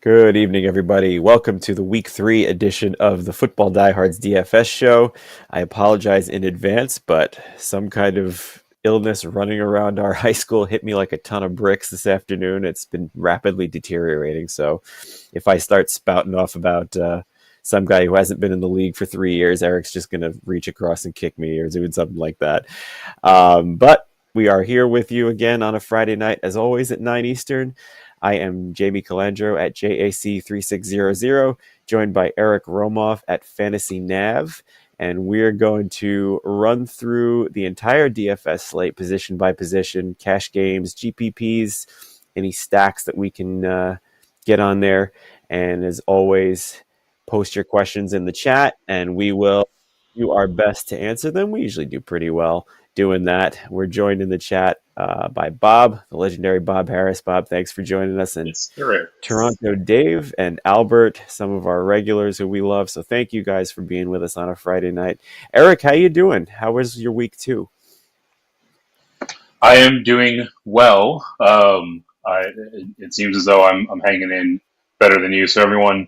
Good evening, everybody. Welcome to the Week 3 edition of the Football Diehards DFS show. I apologize in advance, but some kind of illness running around our high school hit me like a ton of bricks this afternoon. It's been rapidly deteriorating. So if I start spouting off about some guy who hasn't been in the league for 3 years, Eric's just going to reach across and kick me or doing something like that. But we are here with you again on a Friday night, as always, at 9 Eastern. I am Jamie Calando at JAC3600, joined by Eric Romoff at Fantasy Nav, and we're going to run through the entire DFS slate, position by position, cash games, GPPs, any stacks that we can get on there. And as always, post your questions in the chat, and we will do our best to answer them. We usually do pretty well doing that. We're joined in the chat by Bob, the legendary Bob Harris. Bob, thanks for joining us. And Toronto Dave and Albert, some of our regulars who we love. So thank you guys for being with us on a Friday night. Eric, how you doing? How was your week 2? I am doing well. It seems as though I'm hanging in better than you. So everyone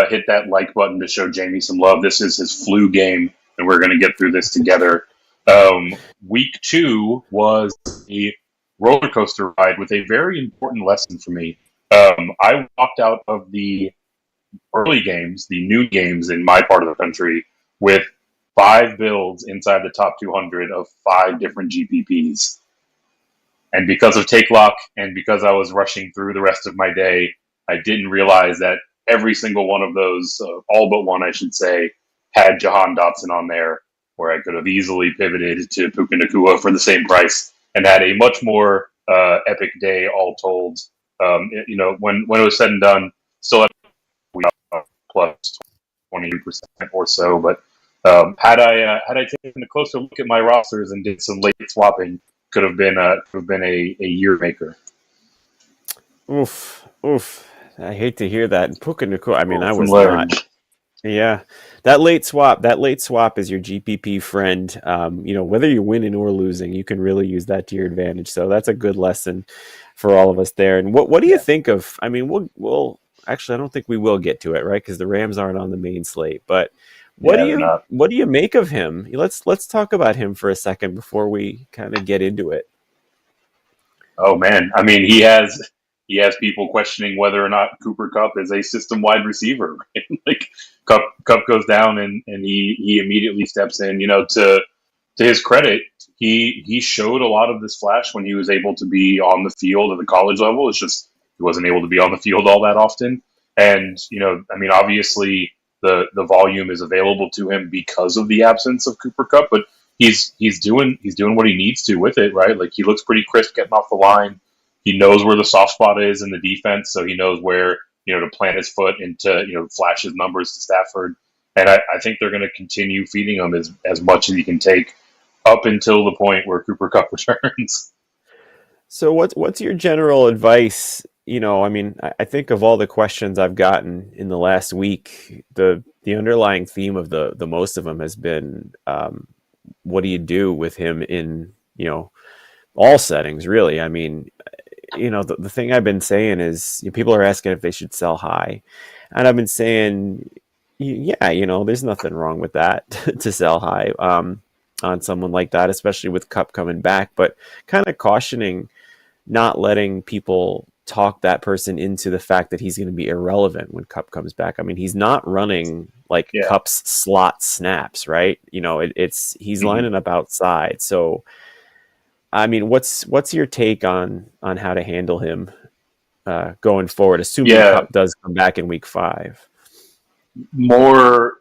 hit that like button to show Jamie some love. This is his flu game, and we're going to get through this together. Week 2 was a roller coaster ride with a very important lesson for me. I walked out of the early games, the noon games in my part of the country, with 5 builds inside the top 200 of 5 different GPPs. And because of Take Lock and because I was rushing through the rest of my day, I didn't realize that every single one of those, all but one, I should say, had Jahan Dotson on there, where I could have easily pivoted to Puka Nacua for the same price and had a much more epic day, all told. When it was said and done, still at plus 20% or so. But had I taken a closer look at my rosters and did some late swapping, could have been a year maker. Oof. I hate to hear that. Puka Nacua, I mean, I was not. Yeah, that late swap is your GPP friend. Whether you're winning or losing, you can really use that to your advantage. So that's a good lesson for all of us there. And what do you think of? I mean, we'll actually, I don't think we will get to it, right? Because the Rams aren't on the main slate. But what do you make of him? Let's talk about him for a second before we kind of get into it. Oh man, I mean, he has people questioning whether or not Cooper Kupp is a system wide receiver. Right? Like Kupp goes down and he immediately steps in. To his credit, he showed a lot of this flash when he was able to be on the field at the college level. It's just he wasn't able to be on the field all that often. And obviously the volume is available to him because of the absence of Cooper Kupp, but he's doing what he needs to with it, right? Like he looks pretty crisp getting off the line. He knows where the soft spot is in the defense, so he knows where to plant his foot and to flash his numbers to Stafford. And I think they're going to continue feeding him as much as he can take up until the point where Cooper Kupp returns. So what's your general advice? I think of all the questions I've gotten in the last week, the underlying theme of the most of them has been, what do you do with him in all settings, really? I mean, the thing I've been saying is people are asking if they should sell high. And I've been saying, there's nothing wrong with that to sell high on someone like that, especially with Kupp coming back, but kind of cautioning not letting people talk that person into the fact that he's going to be irrelevant when Kupp comes back. I mean, he's not running like Kupp's slot snaps, right? He's lining up outside. So, I mean, what's your take on how to handle him going forward, assuming Kupp does come back in week 5? More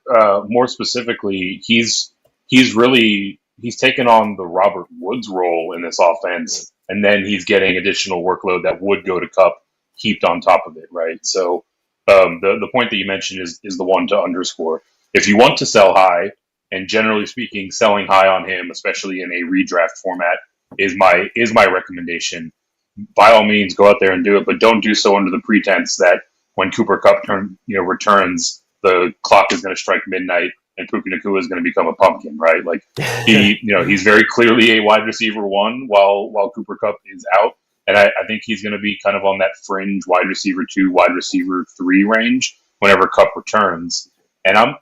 specifically, he's taken on the Robert Woods role in this offense, and then he's getting additional workload that would go to Kupp heaped on top of it, right? So the point that you mentioned is the one to underscore. If you want to sell high, and generally speaking, selling high on him, especially in a redraft format, is my recommendation. By all means, go out there and do it, but don't do so under the pretense that when Cooper Kupp returns, the clock is going to strike midnight and Puka Nacua is going to become a pumpkin, right? Like he's very clearly a wide receiver 1 while Cooper Kupp is out. And I think he's going to be kind of on that fringe wide receiver 2, wide receiver 3 range whenever Cup returns. And I'm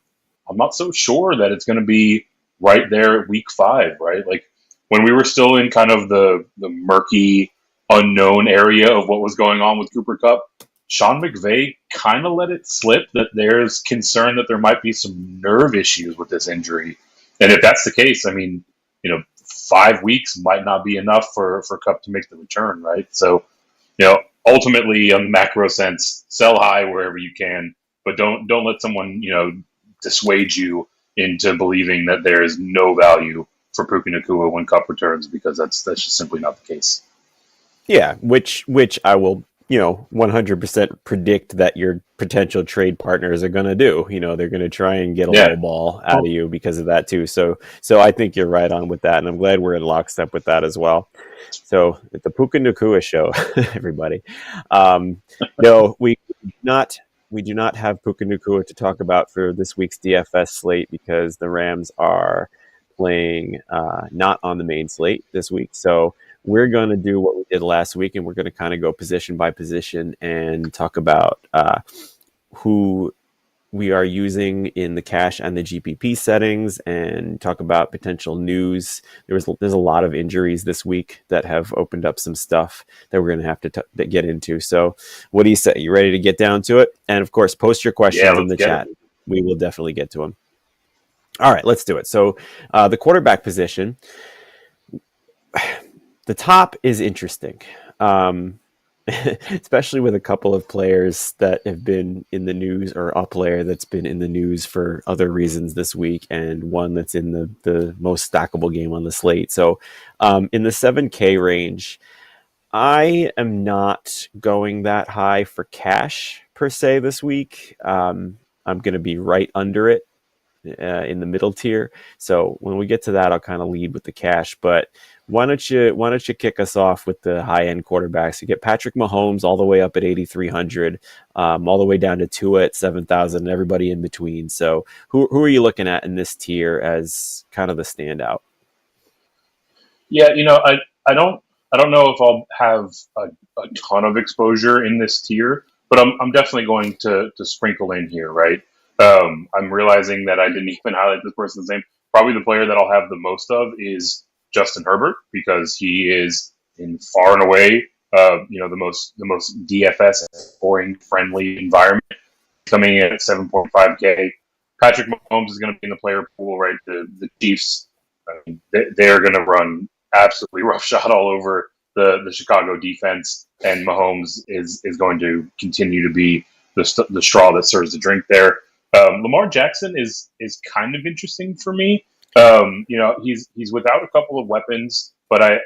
not so sure that it's going to be right there at week 5, right? Like when we were still in kind of the murky, unknown area of what was going on with Cooper Cup, Sean McVay kind of let it slip that there's concern that there might be some nerve issues with this injury. And if that's the case, I mean, 5 weeks might not be enough for Cup to make the return, right? So, ultimately, on the macro sense, sell high wherever you can, but don't let someone dissuade you into believing that there is no value for Puka Nacua when Cup returns, because that's just simply not the case. Yeah, which I will 100% predict that your potential trade partners are going to do. They're going to try and get a low ball out of you because of that too. So I think you're right on with that, and I'm glad we're in lockstep with that as well. So it's the Puka Nacua show, everybody. No, we do not have Puka Nacua to talk about for this week's DFS slate because the Rams are playing not on the main slate this week. So we're going to do what we did last week, and we're going to kind of go position by position and talk about who we are using in the cash and the GPP settings, and talk about potential news. There's a lot of injuries this week that have opened up some stuff that we're going to have to get into. So what do you say? You ready to get down to it? And of course, post your questions in the chat. We will definitely get to them. All right, let's do it. So the quarterback position, the top is interesting, especially with a couple of players that have been in the news, or a player that's been in the news for other reasons this week, and one that's in the most stackable game on the slate. So in the 7K range, I am not going that high for cash per se this week. I'm going to be right under it in the middle tier. So when we get to that, I'll kind of lead with the cash. But why don't you kick us off with the high end quarterbacks? You get Patrick Mahomes all the way up at 8,300, all the way down to Tua at 7,000, and everybody in between. So who are you looking at in this tier as kind of the standout? Yeah, I don't know if I'll have a ton of exposure in this tier, but I'm definitely going to sprinkle in here, right? I'm realizing that I didn't even highlight this person's name. Probably the player that I'll have the most of is Justin Herbert, because he is in far and away, the most DFS scoring friendly environment, coming in at 7.5K. Patrick Mahomes is going to be in the player pool, right? The Chiefs, they're going to run absolutely roughshod all over the Chicago defense, and Mahomes is going to continue to be the straw that serves the drink there. Lamar Jackson is kind of interesting for me. He's without a couple of weapons, but I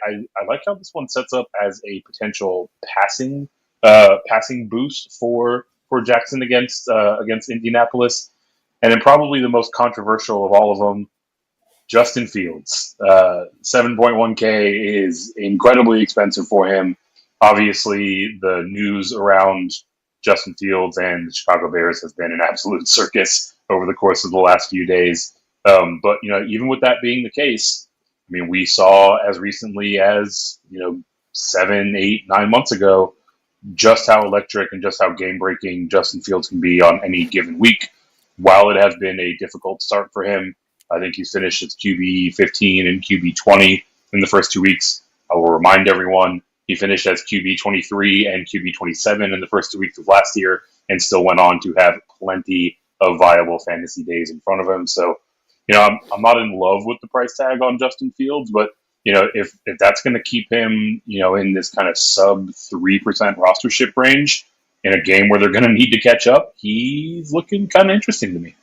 like how this one sets up as a potential passing boost for Jackson against Indianapolis. And then probably the most controversial of all of them, Justin Fields. 7.1K is incredibly expensive for him. Obviously, the news around Justin Fields and the Chicago Bears has been an absolute circus over the course of the last few days. But even with that being the case, I mean, we saw as recently as 7, 8, 9 months ago just how electric and just how game-breaking Justin Fields can be on any given week. While it has been a difficult start for him, I think he's finished as QB 15 and QB 20 in the first 2 weeks. I will remind everyone he finished as QB 23 and QB 27 in the first 2 weeks of last year, and still went on to have plenty of viable fantasy days in front of him. So, I'm not in love with the price tag on Justin Fields, but if that's going to keep him, in this kind of sub 3% rostership range in a game where they're going to need to catch up, he's looking kind of interesting to me.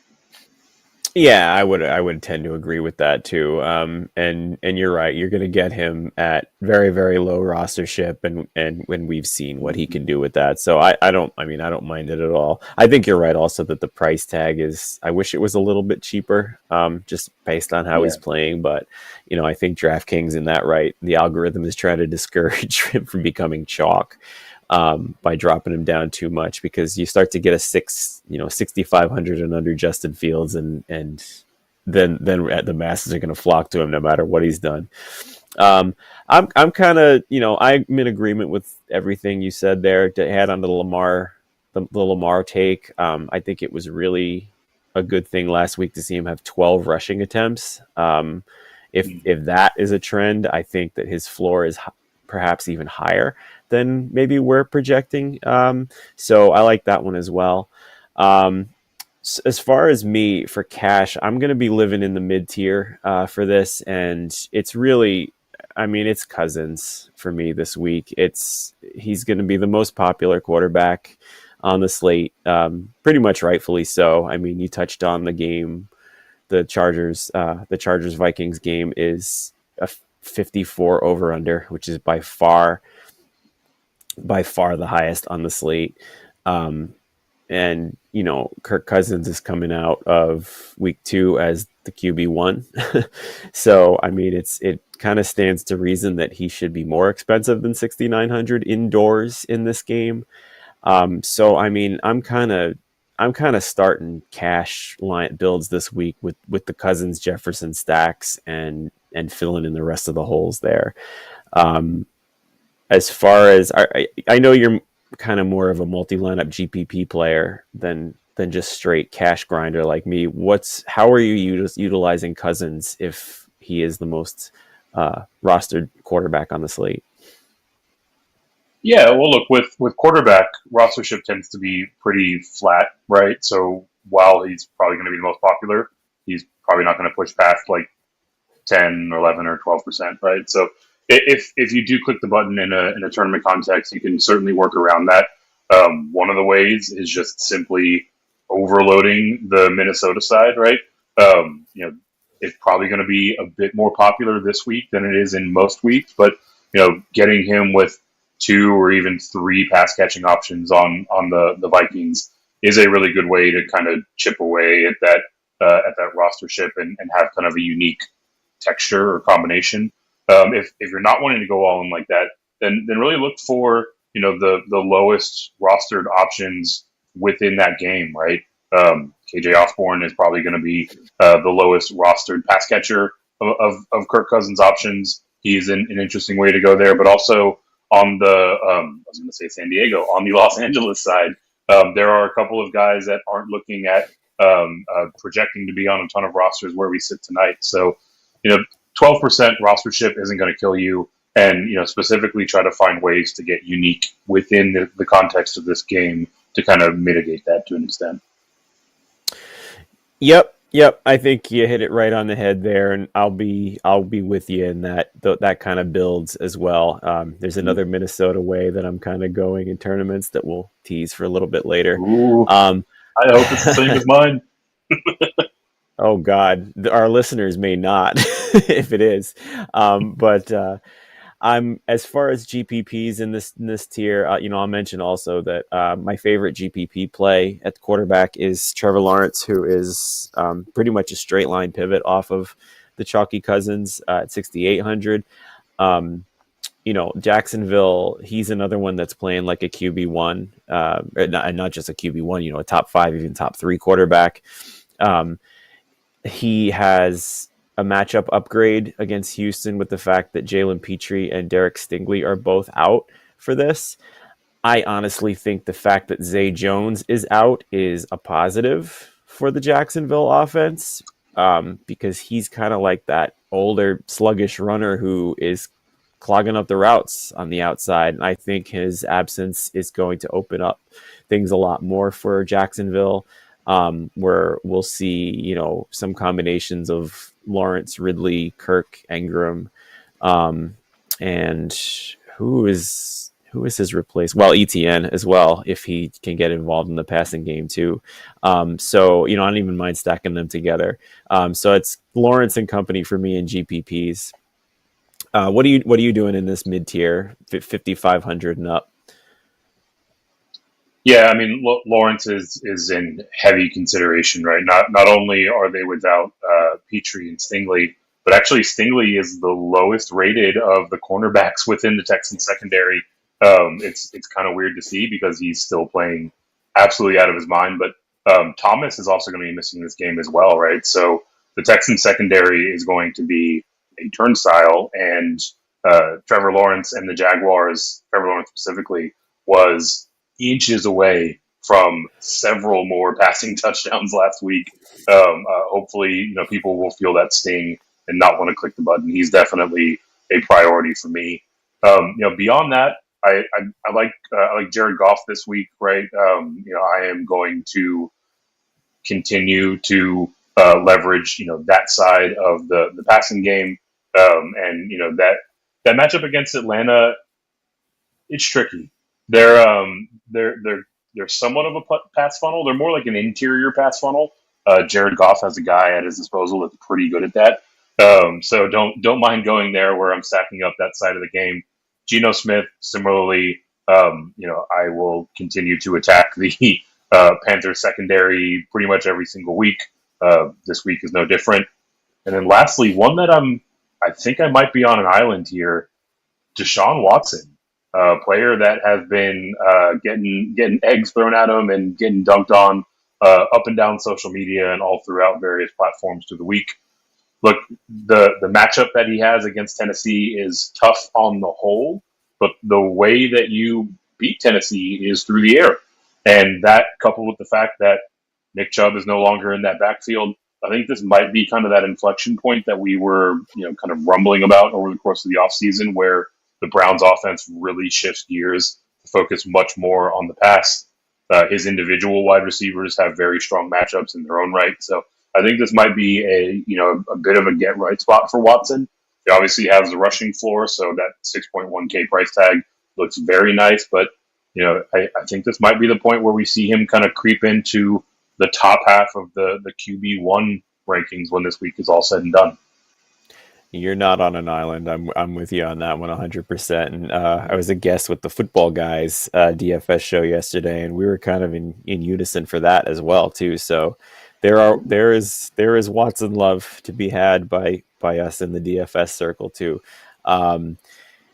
Yeah, I would tend to agree with that too. And you're right. You're going to get him at very, very low rostership, and when we've seen what he can do with that. So I don't mind it at all. I think you're right also that the price tag is, I wish it was a little bit cheaper, just based on how he's playing. But, I think DraftKings in that right. The algorithm is trying to discourage him from becoming chalk. By dropping him down too much, because you start to get a 6,500 and under Justin Fields, and then the masses are going to flock to him no matter what he's done. Um, I'm kind of, I'm in agreement with everything you said there to add on to the Lamar take. I think it was really a good thing last week to see him have 12 rushing attempts. If that is a trend, I think that his floor is perhaps even higher than maybe we're projecting. So I like that one as well. Um, as far as me for cash, I'm going to be living in the mid tier for this, and it's really, I mean, it's Cousins for me this week. He's going to be the most popular quarterback on the slate, pretty much rightfully so. I mean, you touched on the game, the Chargers Vikings game is a 54 over under, which is by far the highest on the slate. Um, and Kirk Cousins is coming out of week 2 as the QB1. So I mean, it kind of stands to reason that he should be more expensive than 6,900 indoors in this game. So I mean, I'm kind of starting cash line builds this week with the Cousins Jefferson stacks and filling in the rest of the holes there. um, as far as I know you're kind of more of a multi-lineup GPP player than just straight cash grinder like me. How are you utilizing Cousins if he is the most rostered quarterback on the slate? Yeah, well, look, with quarterback, rostership tends to be pretty flat, right? So while he's probably going to be the most popular, he's probably not going to push past like 10 or 11 or 12%, right? So if you do click the button in a tournament context, you can certainly work around that. One of the ways is just simply overloading the Minnesota side, right? It's probably going to be a bit more popular this week than it is in most weeks, but getting him with 2 or even 3 pass catching options on the Vikings is a really good way to kind of chip away at that rostership and have kind of a unique texture or combination. If you're not wanting to go all in like that, then really look for the lowest rostered options within that game, right? KJ Osborne is probably going to be the lowest rostered pass catcher of Kirk Cousins options. He's an interesting way to go there, but also on the I was going to say San Diego, on the Los Angeles side, there are a couple of guys that aren't looking at projecting to be on a ton of rosters where we sit tonight. So, 12% rostership isn't going to kill you. And, specifically try to find ways to get unique within the context of this game to kind of mitigate that to an extent. Yep. I think you hit it right on the head there, and I'll be with you in that kind of builds as well. There's another Minnesota way that I'm kind of going in tournaments that we'll tease for a little bit later. Ooh, Um, I hope it's the same as mine. oh God, our listeners may not if it is, but I'm as far as GPPs in this tier. I'll mention also that my favorite GPP play at the quarterback is Trevor Lawrence, who is pretty much a straight line pivot off of the chalky Cousins at 6,800. Um, Jacksonville, he's another one that's playing like a QB1, and not just a QB1. A top 5, even top 3 quarterback. Um, he has a matchup upgrade against Houston with the fact that Jalen Petrie and Derek Stingley are both out for this. I honestly think the fact that Zay Jones is out is a positive for the Jacksonville offense, because he's kind of like that older, sluggish runner who is clogging up the routes on the outside. And I think his absence is going to open up things a lot more for Jacksonville, where we'll see, some combinations of Lawrence, Ridley, Kirk, Engram, and who is his replace? Well, ETN as well, if he can get involved in the passing game too. So I don't even mind stacking them together. So it's Lawrence and company for me in GPPs. What are you doing in this mid tier, 5,500 and up? Yeah, I mean, Lawrence is in heavy consideration, right? Not only are they without Petrie and Stingley, but actually Stingley is the lowest rated of the cornerbacks within the Texans secondary. It's kind of weird to see because he's still playing absolutely out of his mind. But Thomas is also going to be missing this game as well, right? So the Texans secondary is going to be a turnstile, and Trevor Lawrence and the Jaguars, Trevor Lawrence specifically, was inches away from several more passing touchdowns last week. Hopefully, people will feel that sting and not want to click the button. He's definitely a priority for me. Beyond that, I like Jared Goff this week, right? I am going to continue to leverage that side of the passing game, and that matchup against Atlanta, it's tricky. They're somewhat of a pass funnel. They're more like an interior pass funnel. Jared Goff has a guy at his disposal that's pretty good at that. So don't mind going there where I'm stacking up that side of the game. Geno Smith, similarly, I will continue to attack the Panthers secondary pretty much every single week. This week is no different. And then lastly, one that I think I might be on an island here, Deshaun Watson, a player that has been getting eggs thrown at him and getting dunked on up and down social media and all throughout various platforms through the week. Look, the matchup that he has against Tennessee is tough on the whole, but the way that you beat Tennessee is through the air. And that, coupled with the fact that Nick Chubb is no longer in that backfield, I think this might be kind of that inflection point that we were, kind of rumbling about over the course of the offseason, where the Browns offense really shifts gears to focus much more on the pass. His individual wide receivers have very strong matchups in their own right. So I think this might be a bit of a get right spot for Watson. He obviously has the rushing floor, so that 6.1K price tag looks very nice. But I think this might be the point where we see him kind of creep into the top half of the QB1 rankings when this week is all said and done. You're not on an island. I'm with you on that one 100%. And I was a guest with the Football Guys DFS show yesterday, and we were kind of in unison for that as well too. So there is Watson love to be had by us in the DFS circle too.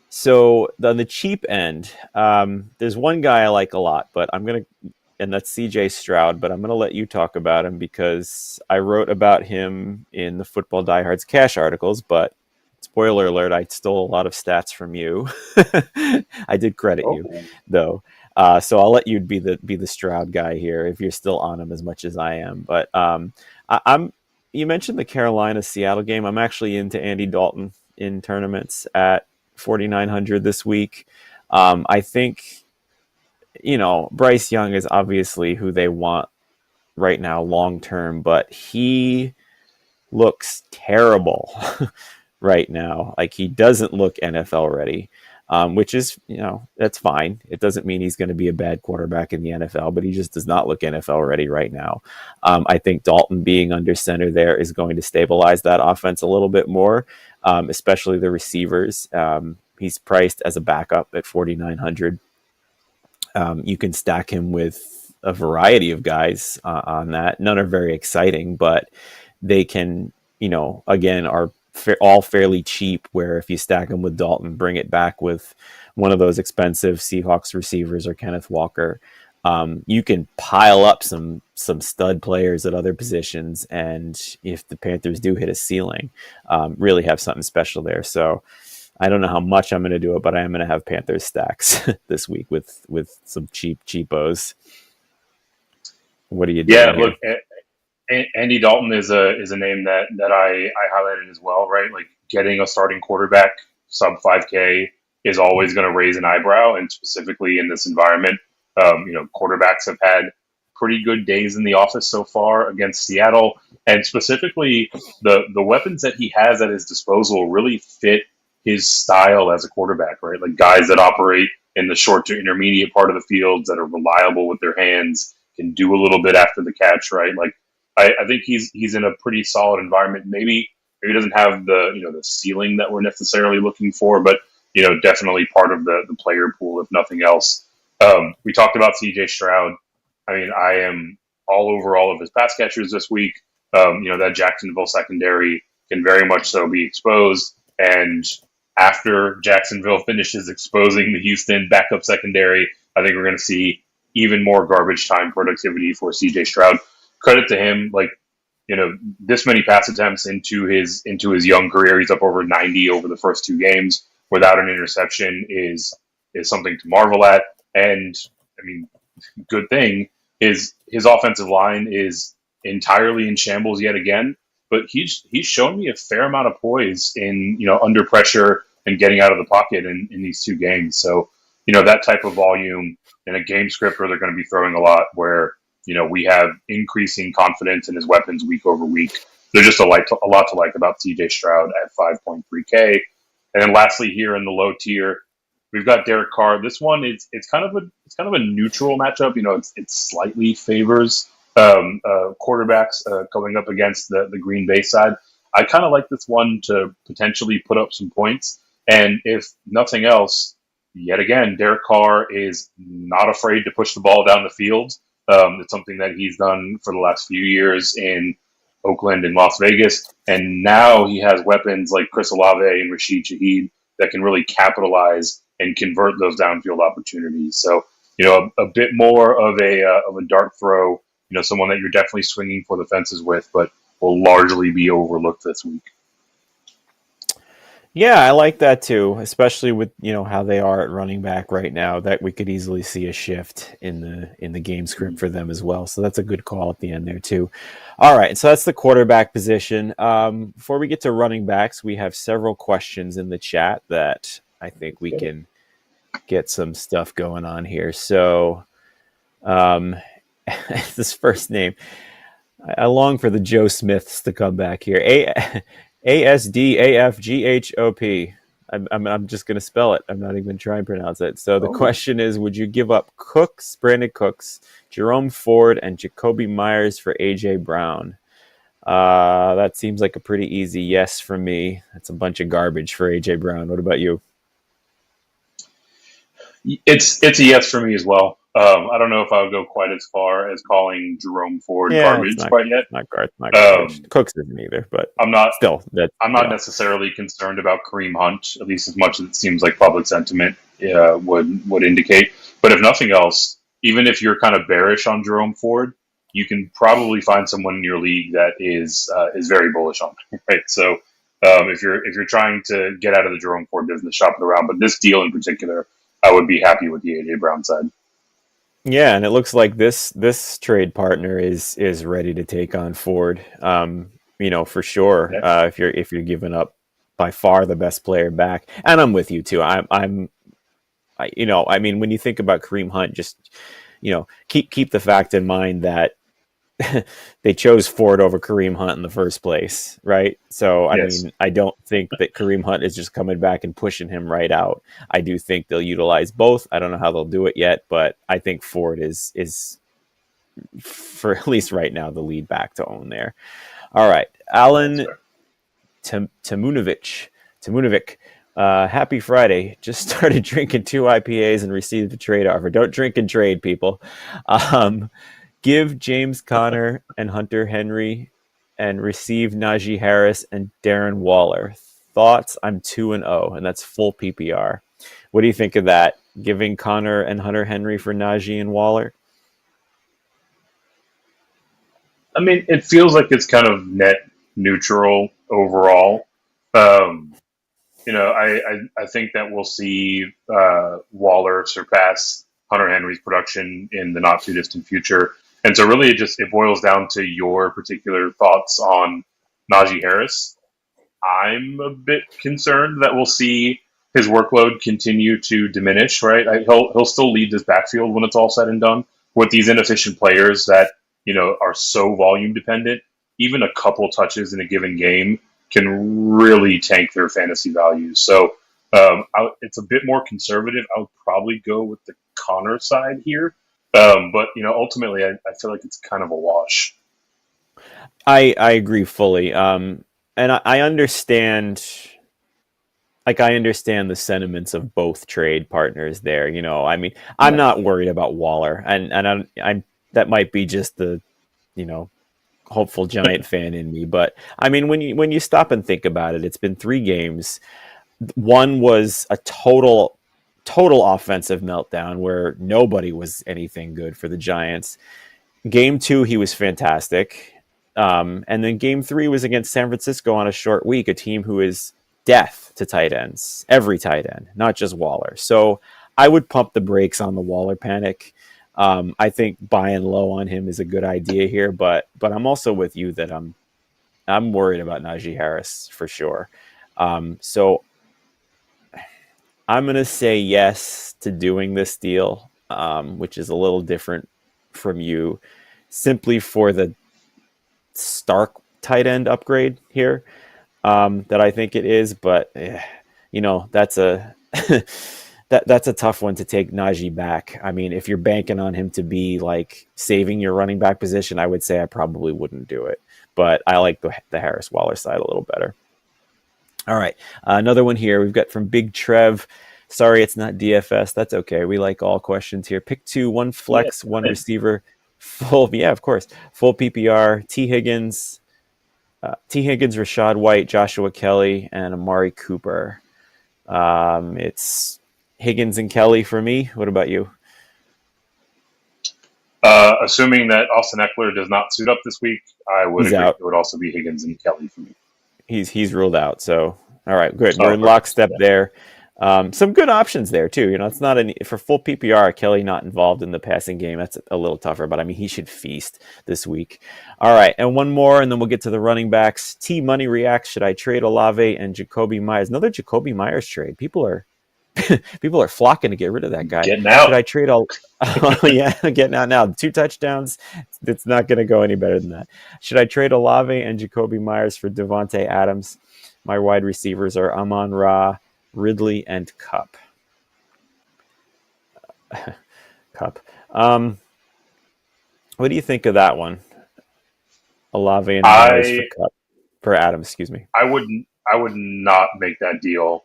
So on the cheap end, there's one guy I like a lot, and that's CJ Stroud, but I'm going to let you talk about him because I wrote about him in the Football Diehards Cash articles, but spoiler alert, I stole a lot of stats from you. I did credit you, though. So I'll let you be the Stroud guy here if you're still on him as much as I am. But you mentioned the Carolina-Seattle game. I'm actually into Andy Dalton in tournaments at 4,900 this week. I think Bryce Young is obviously who they want right now long term, but he looks terrible right now. Like, he doesn't look NFL ready, which is, that's fine. It doesn't mean he's going to be a bad quarterback in the NFL, but he just does not look NFL ready right now. I think Dalton being under center there is going to stabilize that offense a little bit more, especially the receivers. He's priced as a backup at 4,900. You can stack him with a variety of guys on that. None are very exciting, but they can, again, are all fairly cheap, where if you stack them with Dalton, bring it back with one of those expensive Seahawks receivers or Kenneth Walker, you can pile up some stud players at other positions. And if the Panthers do hit a ceiling, really have something special there. So I don't know how much I'm going to do it, but I am going to have Panthers stacks this week with some cheapos. What are you doing? Yeah, look, Andy Dalton is a name that I highlighted as well, right? Like, getting a starting quarterback sub 5K is always going to raise an eyebrow, and specifically in this environment, quarterbacks have had pretty good days in the office so far against Seattle, and specifically the weapons that he has at his disposal really fit his style as a quarterback, right? Like, guys that operate in the short to intermediate part of the field, that are reliable with their hands, can do a little bit after the catch, right? Like, I think he's in a pretty solid environment. Maybe he doesn't have the ceiling that we're necessarily looking for, but definitely part of the player pool, if nothing else. We talked about CJ Stroud. I mean, I am all over all of his pass catchers this week. That Jacksonville secondary can very much so be exposed, and after Jacksonville finishes exposing the Houston backup secondary, I think we're going to see even more garbage time productivity for CJ Stroud. Credit to him. Like, this many pass attempts into his young career. He's up over 90 over the first 2 games without an interception is something to marvel at. And I mean, good thing his offensive line is entirely in shambles yet again. But he's shown me a fair amount of poise in under pressure and getting out of the pocket in these 2 games. So that type of volume in a game script where they're going to be throwing a lot, where we have increasing confidence in his weapons week over week. There's just a lot to like about C.J. Stroud at 5.3K. And then lastly, here in the low tier, we've got Derek Carr. This one it's kind of a neutral matchup. It slightly favors quarterbacks going up against the Green Bay side. I kind of like this one to potentially put up some points. And if nothing else, yet again, Derek Carr is not afraid to push the ball down the field. It's something that he's done for the last few years in Oakland and Las Vegas. And now he has weapons like Chris Olave and Rashid Shaheed that can really capitalize and convert those downfield opportunities. So, a bit more of a dart throw, someone that you're definitely swinging for the fences with, but will largely be overlooked this week. Yeah, I like that too, especially with how they are at running back right now. That we could easily see a shift in the game script for them as well. So that's a good call at the end there too. All right, so that's the quarterback position. Before we get to running backs, we have several questions in the chat that I think we can get some stuff going on here. So, this first name, I long for the Joe Smiths to come back here. ASDAFGHOP. I'm just going to spell it. I'm not even trying to pronounce it. So the question is, would you give up Brandon Cooks, Jerome Ford, and Jacoby Myers for A.J. Brown? That seems like a pretty easy yes for me. That's a bunch of garbage for A.J. Brown. What about you? It's a yes for me as well. I don't know if I would go quite as far as calling Jerome Ford garbage quite yet. Not garbage. Cooks isn't either, but I'm not necessarily concerned about Kareem Hunt, at least as much as it seems like public sentiment would indicate. But if nothing else, even if you're kind of bearish on Jerome Ford, you can probably find someone in your league that is very bullish on him, right? So if you're trying to get out of the Jerome Ford business, shop it around. But this deal in particular, I would be happy with the A.J. Brown side. Yeah, and it looks like this trade partner is ready to take on Ford. For sure. Yeah. If you're giving up by far the best player back, and I'm with you too. I mean, when you think about Kareem Hunt, just keep the fact in mind that they chose Ford over Kareem Hunt in the first place, right? So, I mean, I don't think that Kareem Hunt is just coming back and pushing him right out. I do think they'll utilize both. I don't know how they'll do it yet, but I think Ford is for at least right now, the lead back to own there. All right. Alan Tamunovic. Happy Friday. Just started drinking 2 IPAs and received a trade offer. Don't drink and trade, people. Give James Conner and Hunter Henry and receive Najee Harris and Darren Waller. Thoughts? I'm 2-0, and that's full PPR. What do you think of that? Giving Conner and Hunter Henry for Najee and Waller? I mean, it feels like it's kind of net neutral overall. I think that we'll see Waller surpass Hunter Henry's production in the not too distant future. And so really it boils down to your particular thoughts on Najee Harris. I'm a bit concerned that we'll see his workload continue to diminish, right? He'll still lead this backfield when it's all said and done. With these inefficient players that, are so volume dependent, even a couple touches in a given game can really tank their fantasy values. So it's a bit more conservative. I would probably go with the Connor side here. But ultimately, I feel like it's kind of a wash. I agree fully. And I understand. I understand the sentiments of both trade partners there. I mean, I'm not worried about Waller, and I'm that might be just the, hopeful Giant fan in me. But I mean, when you stop and think about it, it's been 3 games. One was a total offensive meltdown where nobody was anything good for the Giants. Game 2, he was fantastic. And then game 3 was against San Francisco on a short week, a team who is death to tight ends, every tight end, not just Waller. So I would pump the brakes on the Waller panic. I think buying low on him is a good idea here, but I'm also with you that I'm worried about Najee Harris for sure. So I'm going to say yes to doing this deal, which is a little different from you, simply for the Stark tight end upgrade here that I think it is. But that's a that's a tough one to take Najee back. I mean, if you're banking on him to be like saving your running back position, I would say I probably wouldn't do it. But I like the Harris Waller side a little better. All right. Another one here we've got from Big Trev. Sorry, it's not DFS. That's okay. We like all questions here. Pick 2, 1 flex, 1 receiver. Full, yeah, of course. Full PPR. T. Higgins, Rashad White, Joshua Kelly, and Amari Cooper. It's Higgins and Kelly for me. What about you? Assuming that Austin Eckler does not suit up this week, I would He's agree. out. It would also be Higgins and Kelly for me. He's ruled out. So, all right, good. We're in lockstep there. Some good options there too. It's not for full PPR. Kelly not involved in the passing game. That's a little tougher, but I mean he should feast this week. All right, and one more, and then we'll get to the running backs. T Money reacts. Should I trade Olave and Jacoby Myers? Another Jacoby Myers trade. People are flocking to get rid of that guy. Getting out. Should I trade all? Oh, yeah, getting out now. 2 touchdowns. It's not going to go any better than that. Should I trade Olave and Jacoby Myers for Devontae Adams? My wide receivers are Amon-Ra, Ridley, and Cup. Cup. What do you think of that one? Olave and Myers for Cup. For Adams, excuse me. I would not make that deal.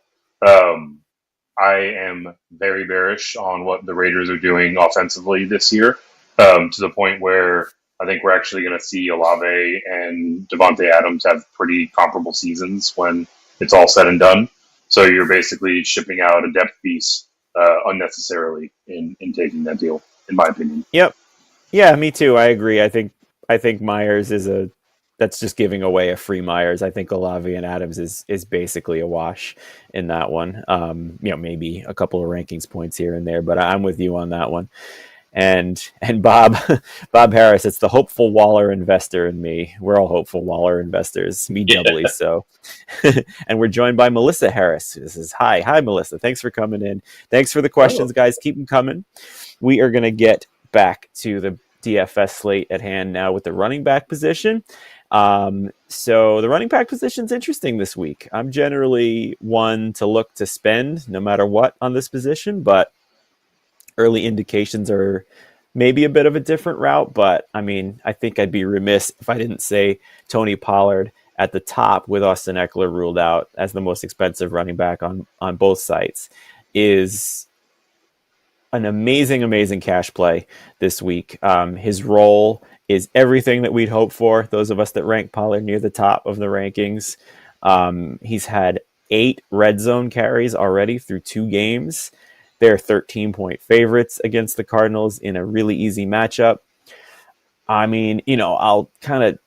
I am very bearish on what the Raiders are doing offensively this year, to the point where I think we're actually going to see Olave and Devontae Adams have pretty comparable seasons when it's all said and done. So you're basically shipping out a depth piece unnecessarily in taking that deal, in my opinion. Yep. Yeah, me too. I agree. I think Myers that's just giving away a free Myers. I think Olave and Adams is basically a wash in that one. Maybe a couple of rankings points here and there, but I'm with you on that one. And Bob Harris, it's the hopeful Waller investor in me. We're all hopeful Waller investors, me doubly so. And we're joined by Melissa Harris. This is hi Melissa. Thanks for coming in. Thanks for the questions, guys. Keep them coming. We are going to get back to the DFS slate at hand now with the running back position. So the running back position is interesting this week. I'm generally one to look to spend no matter what on this position, but early indications are maybe a bit of a different route. But I mean, I think I'd be remiss if I didn't say Tony Pollard at the top, with Austin Eckler ruled out as the most expensive running back on both sites, is an amazing cash play this week. His role is everything that we'd hope for, those of us that rank Pollard near the top of the rankings. He's had 8 red zone carries already through 2 games. They're 13-point favorites against the Cardinals in a really easy matchup. I mean, I'll kind of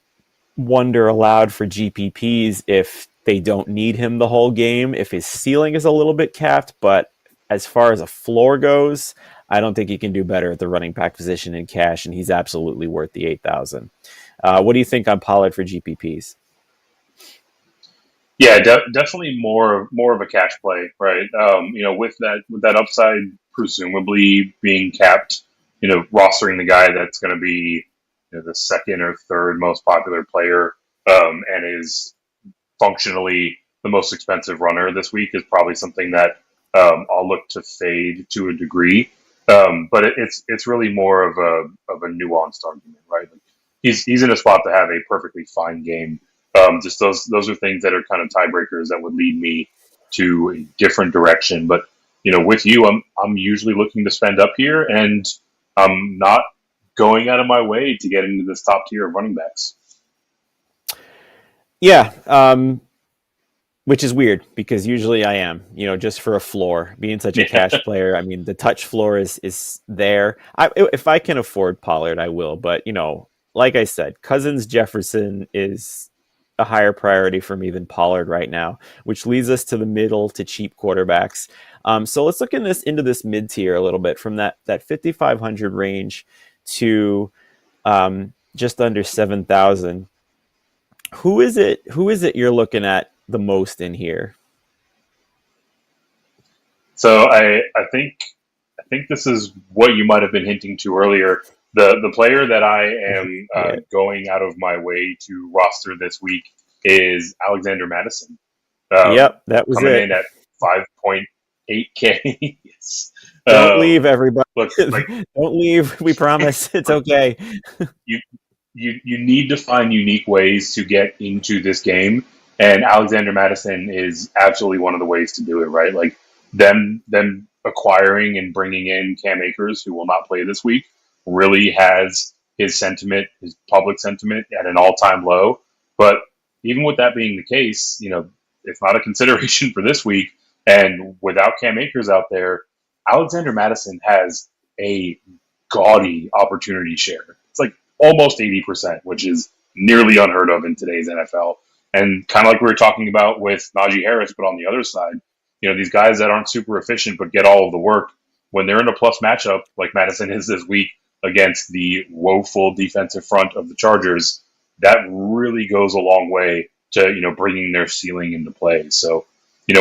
wonder aloud for GPPs if they don't need him the whole game, if his ceiling is a little bit capped, but as far as a floor goes, I don't think he can do better at the running back position in cash, and he's absolutely worth the 8,000. What do you think on Pollard for GPPs? Yeah, definitely more of a cash play, right? With that upside presumably being capped, rostering the guy that's going to be the second or third most popular player, and is functionally the most expensive runner this week is probably something that I'll look to fade to a degree. But it's really more of a nuanced argument, right? He's in a spot to have a perfectly fine game. Just those are things that are kind of tiebreakers that would lead me to a different direction. But with you, I'm usually looking to spend up here, and I'm not going out of my way to get into this top tier of running backs. Yeah, which is weird because usually I am, just for a floor. Being such a cash player, I mean, the touch floor is there. If I can afford Pollard, I will. But like I said, Cousins Jefferson is a higher priority for me than Pollard right now, which leads us to the middle to cheap quarterbacks. So let's look into this mid tier a little bit from that 5,500 range to just under 7,000. Who is it? Who is it you're looking at the most in here? So I think this is what you might have been hinting to earlier. The player that I am Yeah. going out of my way to roster this week is Alexander Madison, Yep, that was coming it. in at 5.8K. Yes. Don't leave, everybody. Look, like Don't leave. We promise it's okay. you you need to find unique ways to get into this game, and Alexander Madison is absolutely one of the ways to do it. Right, like them acquiring and bringing in Cam Akers, who will not play this week, really has his public sentiment at an all time low. But even with that being the case, it's not a consideration for this week. And without Cam Akers out there, Alexander Madison has a gaudy opportunity share. It's like almost 80%, which is nearly unheard of in today's NFL. And kind of like we were talking about with Najee Harris, but on the other side, these guys that aren't super efficient but get all of the work, when they're in a plus matchup like Madison is this week against the woeful defensive front of the Chargers, that really goes a long way to bringing their ceiling into play. So,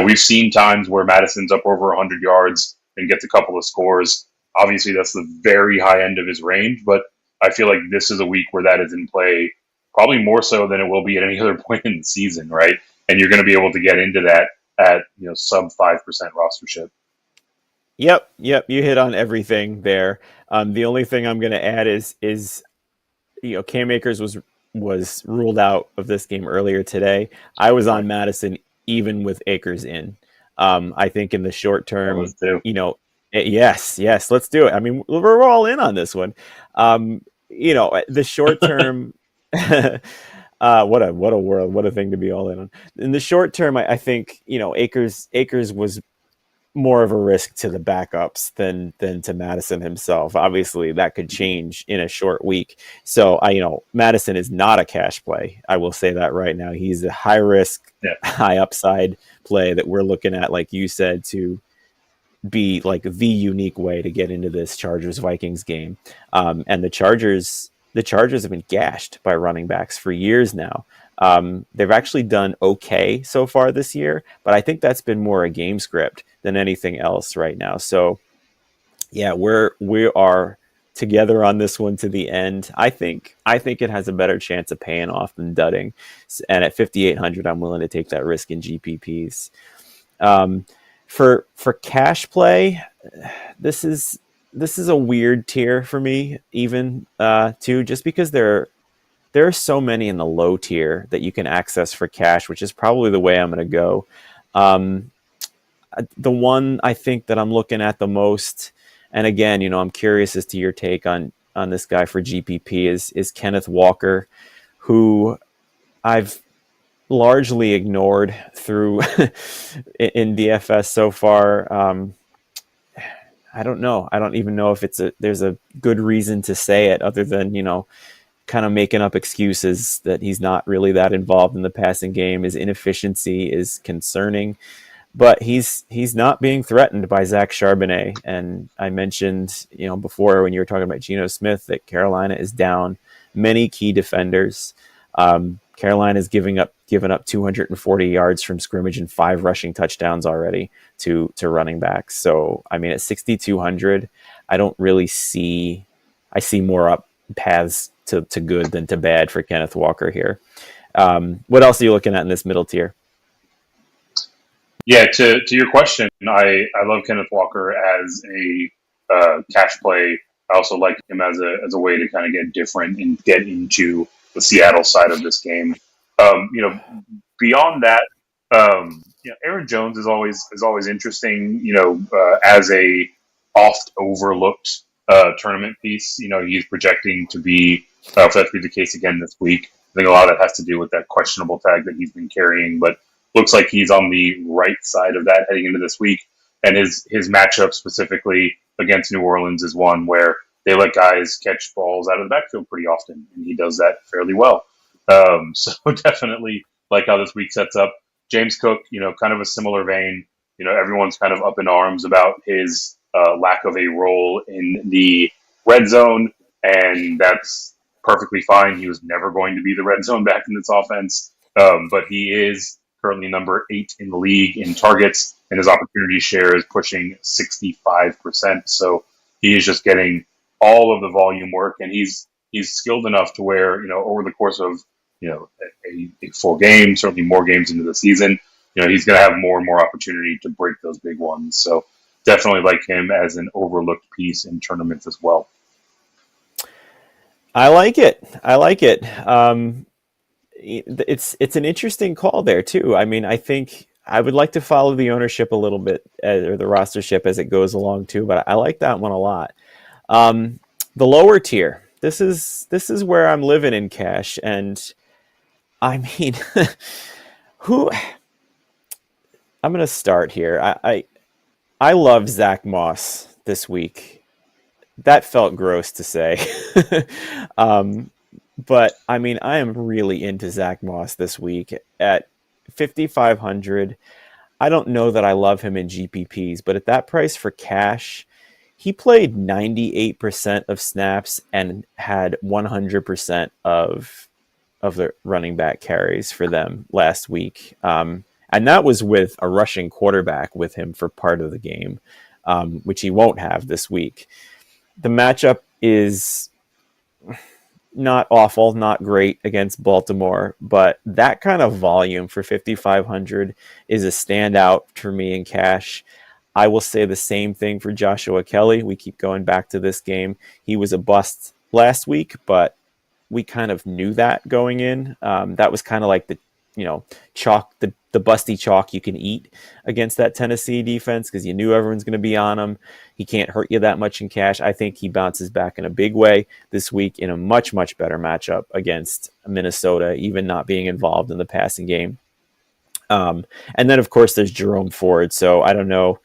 we've seen times where Madison's up over 100 yards and gets a couple of scores. Obviously, that's the very high end of his range, but I feel like this is a week where that is in play, probably more so than it will be at any other point in the season, right? And you're going to be able to get into that at sub 5% rostership. Yep. You hit on everything there. The only thing I'm going to add is Cam Akers was ruled out of this game earlier today. I was on Madison even with Akers in. I think in the short term, yes, let's do it. I mean, we're all in on this one. The short term. What a world! What a thing to be all in on. In the short term, I think Akers was more of a risk to the backups than to Madison himself. Obviously, that could change in a short week. So Madison is not a cash play. I will say that right now. He's a high risk, high upside play that we're looking at, like you said, to be like the unique way to get into this Chargers Vikings game. And the Chargers have been gashed by running backs for years now. They've actually done okay so far this year, but I think that's been more a game script than anything else right now. So yeah, we are together on this one to the end. I think it has a better chance of paying off than dudding. And at 5,800, I'm willing to take that risk in GPPs. For cash play, this is a weird tier for me, even too, just because there are so many in the low tier that you can access for cash, which is probably the way I'm going to go. The one I think that I'm looking at the most, and again, I'm curious as to your take on this guy for GPP is Kenneth Walker, who I've largely ignored through in DFS so far. I don't know. I don't even know if there's a good reason to say it other than, kind of making up excuses that he's not really that involved in the passing game. His inefficiency is concerning, but he's not being threatened by Zach Charbonnet. And I mentioned, before when you were talking about Geno Smith, that Carolina is down many key defenders. Carolina has given up 240 yards from scrimmage and 5 rushing touchdowns already to running backs. So, I mean, at 6,200, I don't really see more up paths to good than to bad for Kenneth Walker here. What else are you looking at in this middle tier? Yeah, to your question, I love Kenneth Walker as a cash play. I also like him as a way to kind of get different and get into the Seattle side of this game. Beyond that, Aaron Jones is always interesting. As a oft overlooked tournament piece. He's projecting to be for that to be the case again this week. I think a lot of that has to do with that questionable tag that he's been carrying, but looks like he's on the right side of that heading into this week. And his matchup specifically against New Orleans is one where they let guys catch balls out of the backfield pretty often, and he does that fairly well. So definitely like how this week sets up. James Cook, kind of a similar vein. Everyone's kind of up in arms about his lack of a role in the red zone, and that's perfectly fine. He was never going to be the red zone back in this offense, but he is currently number 8 in the league in targets, and his opportunity share is pushing 65%. So he is just getting all of the volume work, and he's skilled enough to where over the course of a full game, certainly more games into the season, he's going to have more and more opportunity to break those big ones. So definitely like him as an overlooked piece in tournaments as well. I like it. It's an interesting call there too. I mean, I think I would like to follow the ownership a little bit, or the rostership as it goes along too. But I like that one a lot. The lower tier. This is where I'm living in cash, and I mean, who? I'm going to start here. I love Zach Moss this week. That felt gross to say. But I mean, I am really into Zach Moss this week at 5,500. I don't know that I love him in GPPs, but at that price for cash, he played 98% of snaps and had 100% of the running back carries for them last week. And that was with a rushing quarterback with him for part of the game, which he won't have this week. The matchup is not awful, not great against Baltimore, but that kind of volume for 5,500 is a standout for me in cash. I will say the same thing for Joshua Kelly. We keep going back to this game. He was a bust last week, but we kind of knew that going in. That was kind of like the chalk, the busty chalk you can eat against that Tennessee defense because you knew everyone's going to be on him. He can't hurt you that much in cash. I think he bounces back in a big way this week in a much, much better matchup against Minnesota, even not being involved in the passing game. And then, of course, there's Jerome Ford. So I don't know,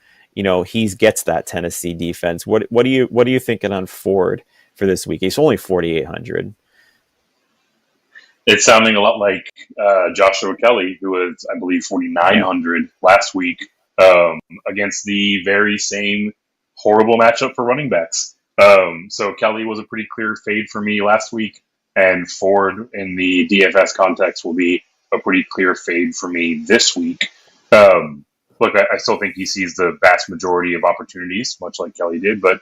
he gets that Tennessee defense. What are you thinking on Ford for this week? He's only 4,800. It's sounding a lot like Joshua Kelly, who was, I believe, 4,900 last week against the very same horrible matchup for running backs. So Kelly was a pretty clear fade for me last week, and Ford in the DFS context will be a pretty clear fade for me this week. Look, I still think he sees the vast majority of opportunities, much like Kelly did. But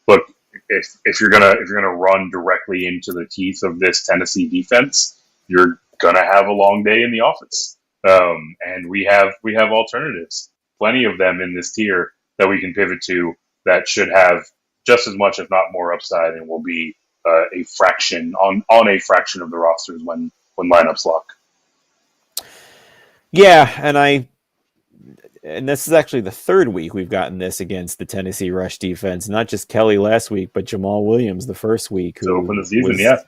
look, if you're gonna run directly into the teeth of this Tennessee defense, you're gonna have a long day in the office, and we have alternatives, plenty of them in this tier that we can pivot to that should have just as much, if not more, upside, and will be a fraction on a fraction of the rosters when lineups lock. Yeah, and this is actually the third week we've gotten this against the Tennessee rush defense. Not just Kelly last week, but Jamal Williams the first week. To open the season, yeah.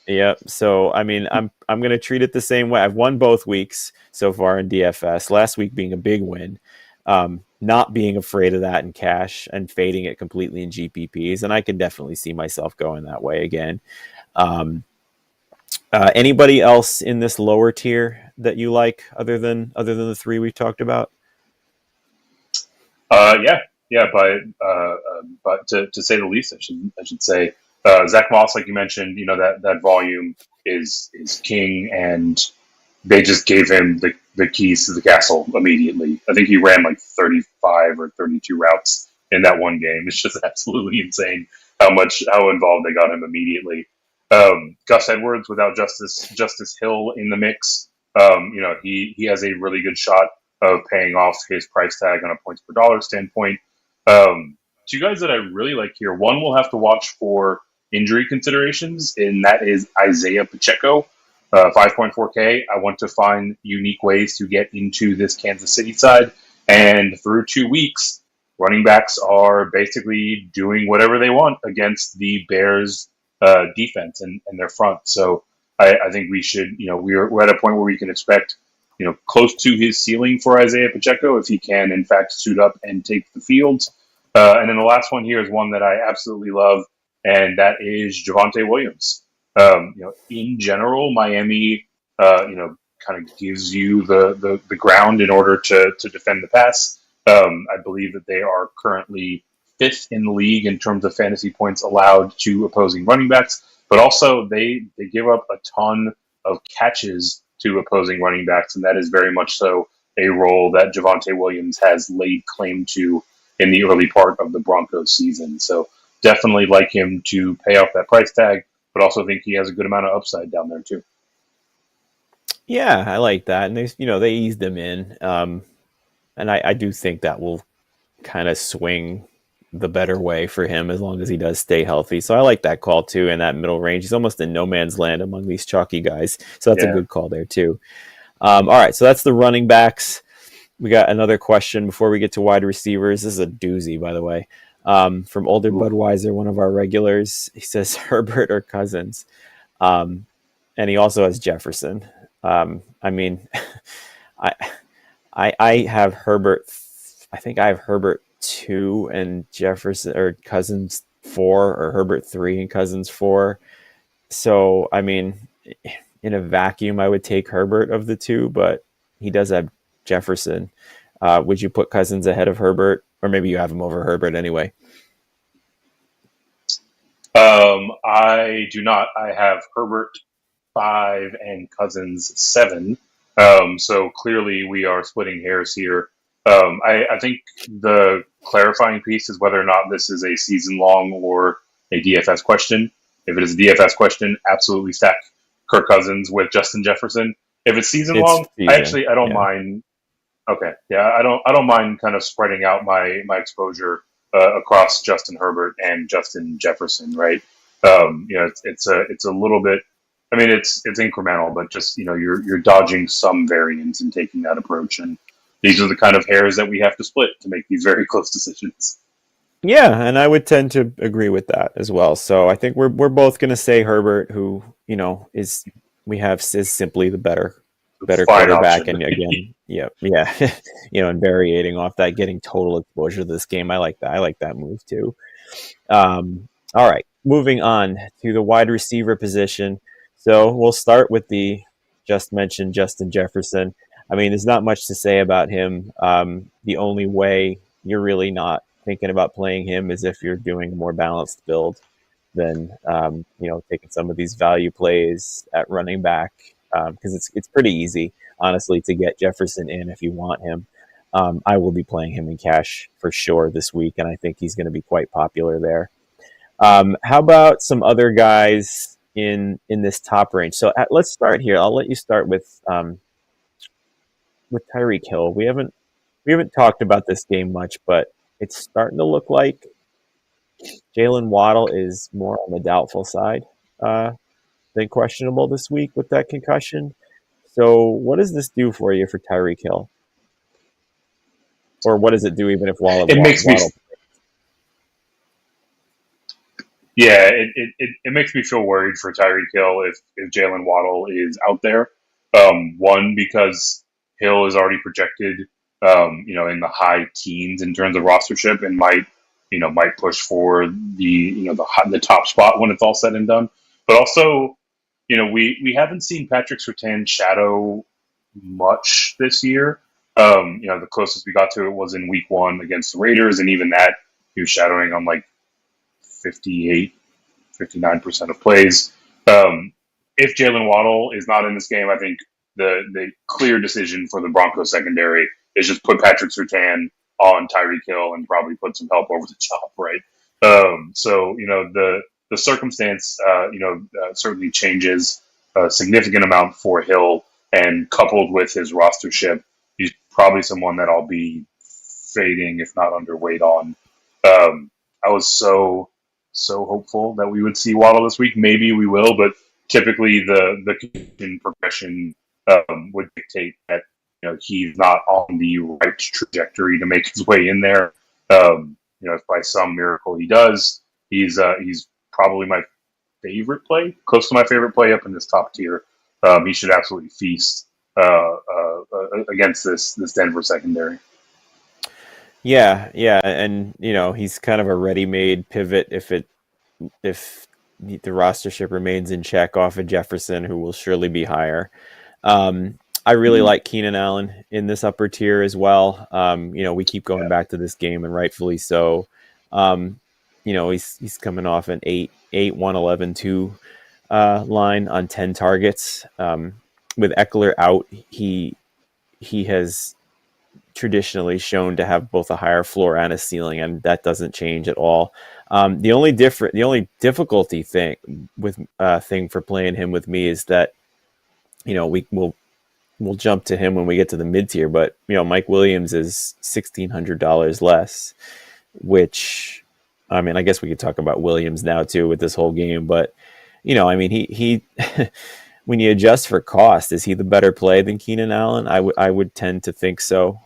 Yeah, so I mean, I'm going to treat it the same way. I've won both weeks so far in DFS. Last week being a big win, not being afraid of that in cash and fading it completely in GPPs, and I can definitely see myself going that way again. Anybody else in this lower tier that you like other than the three we've talked about? Yeah, but to say the least, I should say. Zach Moss, like you mentioned, that volume is king, and they just gave him the keys to the castle immediately. I think he ran like 35 or 32 routes in that one game. It's just absolutely insane how involved they got him immediately. Gus Edwards without Justice Hill in the mix, he has a really good shot of paying off his price tag on a points per dollar standpoint. Two guys that I really like here. One we'll have to watch for injury considerations, and that is Isaiah Pacheco, 5.4K. I want to find unique ways to get into this Kansas City side, and through 2 weeks, running backs are basically doing whatever they want against the Bears' defense and their front. So I think we should, we're at a point where we can expect, close to his ceiling for Isaiah Pacheco if he can, in fact, suit up and take the field. And then the last one here is one that I absolutely love. and that is Javonte Williams. In general, Miami, kind of gives you the ground in order to defend the pass. I believe that they are currently fifth in the league in terms of fantasy points allowed to opposing running backs, but also they give up a ton of catches to opposing running backs, and that is very much so a role that Javonte Williams has laid claim to in the early part of the Broncos season. So definitely like him to pay off that price tag, but also think he has a good amount of upside down there too. Yeah, I like that, and they eased him in, and I do think that will kind of swing the better way for him as long as he does stay healthy. So I like that call too in that middle range. He's almost in no man's land among these chalky guys, so that's a Yeah. good call there too. All right, so that's the running backs. We got another question before we get to wide receivers. This is a doozy, by the way, from Older Ooh. Budweiser, one of our regulars. He says Herbert or Cousins, and he also has Jefferson. I mean, I I have Herbert. I think I have Herbert 2 and Jefferson or Cousins 4, or Herbert 3 and Cousins 4. So I mean, in a vacuum, I would take Herbert of the two, but he does have Jefferson. Would you put Cousins ahead of Herbert, or maybe you have him over Herbert anyway? I do not. I have Herbert 5 and Cousins 7. So clearly we are splitting hairs here. I think the clarifying piece is whether or not this is a season long or a DFS question. If it is a DFS question, absolutely stack Kirk Cousins with Justin Jefferson. If it's season It's long, season, I don't yeah. mind. Okay, yeah, I don't mind kind of spreading out my exposure across Justin Herbert and Justin Jefferson, right? It's a little bit. I mean, it's incremental, but just you're dodging some variance and taking that approach, and these are the kind of hairs that we have to split to make these very close decisions. Yeah, and I would tend to agree with that as well. So I think we're both going to say Herbert, who is we have is simply the better Fine quarterback. option. And again, yeah, and variating off that, getting total exposure to this game. I like that. I like that move too. All right, moving on to the wide receiver position. So we'll start with the just mentioned Justin Jefferson. I mean, there's not much to say about him. The only way you're really not thinking about playing him is if you're doing a more balanced build than taking some of these value plays at running back, because it's pretty easy, honestly, to get Jefferson in if you want him. I will be playing him in cash for sure this week, and I think he's going to be quite popular there. How about some other guys in this top range? So let's start here. I'll let you start with Tyreek Hill. We haven't talked about this game much, but it's starting to look like Jalen Waddle is more on the doubtful side than questionable this week with that concussion. So, what does this do for you for Tyreek Hill, or what does it do even if It makes me Waddle? Yeah, it makes me feel worried for Tyreek Hill if Jalen Waddle is out there. One, because Hill is already projected, in the high teens in terms of rostership, and might push for the top spot when it's all said and done. But also, we haven't seen Patrick Surtain shadow much this year. The closest we got to it was in Week 1 against the Raiders, and even that he was shadowing on like 58, 59% of plays. If Jalen Waddle is not in this game, I think the clear decision for the Broncos secondary is just put Patrick Surtain on Tyreek Hill and probably put some help over the top, right? So the circumstance certainly changes a significant amount for Hill, and coupled with his rostership, he's probably someone that I'll be fading, if not underweight on. I was so hopeful that we would see Waddle this week. Maybe we will, but typically the condition progression would dictate that he's not on the right trajectory to make his way in there. If by some miracle he does, he's probably my favorite play, close to my favorite play up in this top tier. He should absolutely feast against this Denver secondary. Yeah, and he's kind of a ready-made pivot if it if the rostership remains in check off of Jefferson, who will surely be higher. I really like Keenan Allen in this upper tier as well. We keep going back to this game, and rightfully so. He's coming off an 8-1-11-2 line on 10 targets. With Eckler out, he has traditionally shown to have both a higher floor and a ceiling, and that doesn't change at all. The only difficulty thing for playing him with me is that we'll jump to him when we get to the mid tier, but Mike Williams is $1,600 less, which I guess we could talk about Williams now too with this whole game, but he when you adjust for cost, is he the better play than Keenan Allen? I would tend to think so.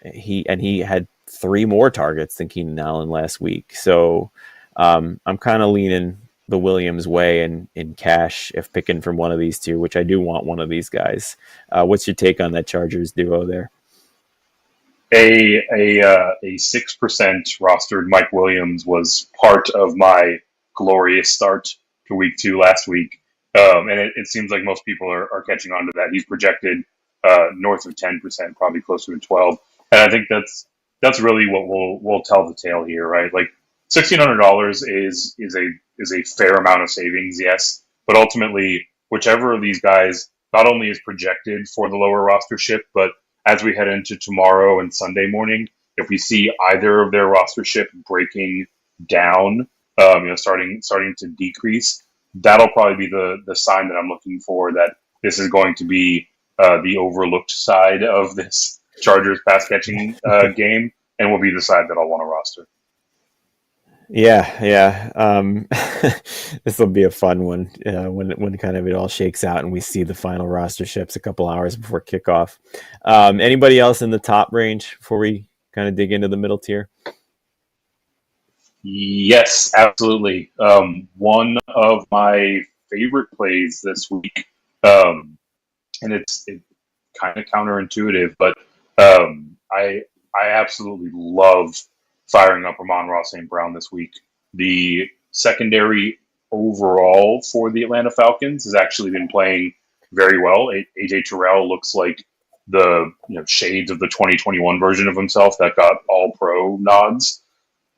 He had 3 more targets than Keenan Allen last week, so I'm kind of leaning the Williams way in cash if picking from one of these two, which I do want one of these guys. What's your take on that Chargers duo there? A 6% rostered Mike Williams was part of my glorious start to week 2 last week. And it seems like most people are catching on to that. He's projected north of 10%, probably closer to 12. And I think that's really what will tell the tale here, right? Like $1,600 is a fair amount of savings, yes, but ultimately, whichever of these guys not only is projected for the lower rostership, but as we head into tomorrow and Sunday morning, if we see either of their rostership breaking down, starting to decrease, that'll probably be the sign that I'm looking for that this is going to be the overlooked side of this Chargers pass catching game, and will be the side that I'll want to roster. Yeah. This will be a fun one when kind of it all shakes out and we see the final roster ships a couple hours before kickoff. Anybody else in the top range before we kind of dig into the middle tier? Yes, absolutely. One of my favorite plays this week, and it's kind of counterintuitive, but I absolutely love firing up Amon-Ra St. Brown this week. The secondary overall for the Atlanta Falcons has actually been playing very well. AJ Terrell looks like the shades of the 2021 version of himself that got all-pro nods.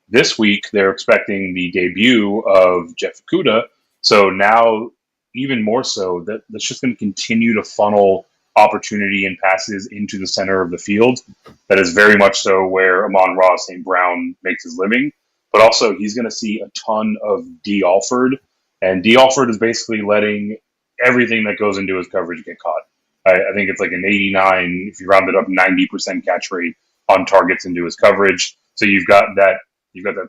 This week, they're expecting the debut of Jeff Okudah. So now, even more so, that's just going to continue to funnel opportunity and passes into the center of the field. That is very much so where Amon-Ra St. Brown makes his living. But also, he's going to see a ton of D. Alford. And D. Alford is basically letting everything that goes into his coverage get caught. I think it's like an 89, if you round it up, 90% catch rate on targets into his coverage. So you've got that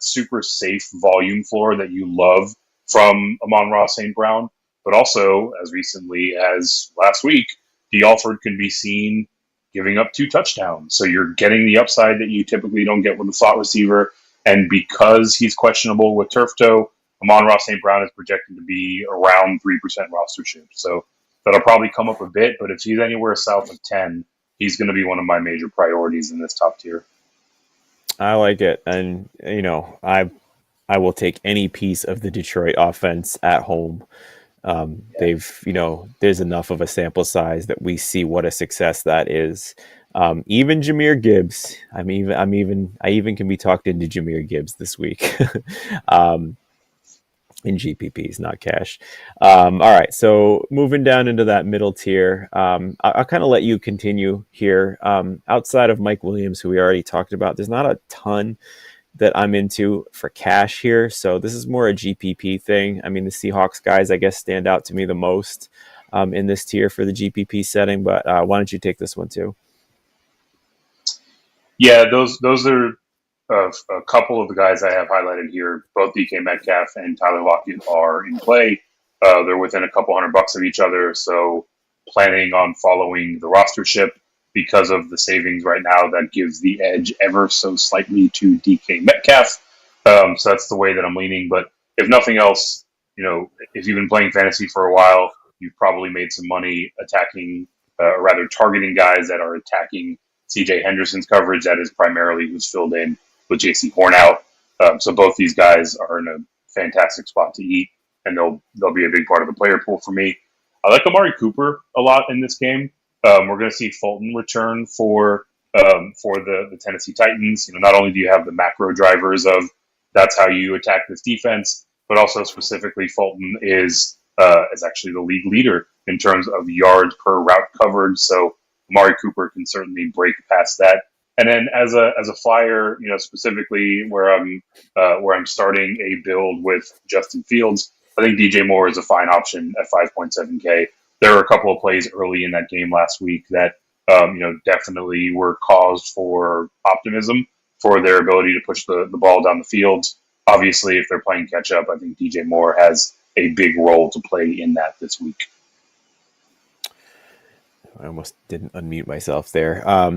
super safe volume floor that you love from Amon-Ra St. Brown. But also, as recently as last week, D. Alford can be seen giving up 2 touchdowns. So you're getting the upside that you typically don't get with a slot receiver. And because he's questionable with turf toe, Amon-Ra St. Brown is projected to be around 3% rostership. So that'll probably come up a bit, but if he's anywhere south of 10, he's going to be one of my major priorities in this top tier. I like it. And, I will take any piece of the Detroit offense at home. There's enough of a sample size that we see what a success that is. Even Jahmyr Gibbs, I even can be talked into Jahmyr Gibbs this week. In GPPs, not cash. All right, so moving down into that middle tier, I'll kind of let you continue here. Outside of Mike Williams, who we already talked about, there's not a ton that I'm into for cash here. So this is more a GPP thing. I mean, the Seahawks guys, I guess, stand out to me the most in this tier for the GPP setting. But why don't you take this one too? Yeah, those are a couple of the guys I have highlighted here. Both DK Metcalf and Tyler Lockett are in play. They're within a couple $100 of each other. So planning on following the rostership because of the savings right now, that gives the edge ever so slightly to DK Metcalf. So that's the way that I'm leaning. But if nothing else, if you've been playing fantasy for a while, you've probably made some money targeting guys that are attacking CJ Henderson's coverage. That is primarily who's filled in with JC Horn out. So both these guys are in a fantastic spot to eat, and they'll be a big part of the player pool for me. I like Amari Cooper a lot in this game. We're going to see Fulton return for the Tennessee Titans. Not only do you have the macro drivers of that's how you attack this defense, but also specifically Fulton is actually the league leader in terms of yards per route covered. So Amari Cooper can certainly break past that. And then as a flyer, specifically where I'm starting a build with Justin Fields, I think DJ Moore is a fine option at 5.7K. There were a couple of plays early in that game last week that definitely were caused for optimism for their ability to push the ball down the field. Obviously, if they're playing catch up, I think DJ Moore has a big role to play in that this week. I almost didn't unmute myself there. I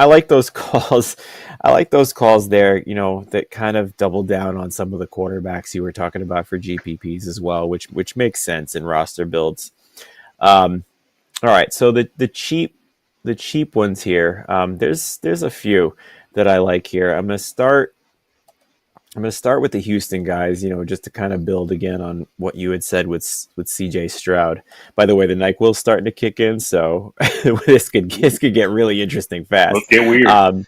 like those calls. I like those calls there, that kind of double down on some of the quarterbacks you were talking about for GPPs as well, which makes sense in roster builds. All right, so the cheap ones here. There's a few that I like here. I'm gonna start with the Houston guys, just to kind of build again on what you had said with CJ Stroud. By the way, the NyQuil's starting to kick in, so this could get really interesting fast. Let's get weird.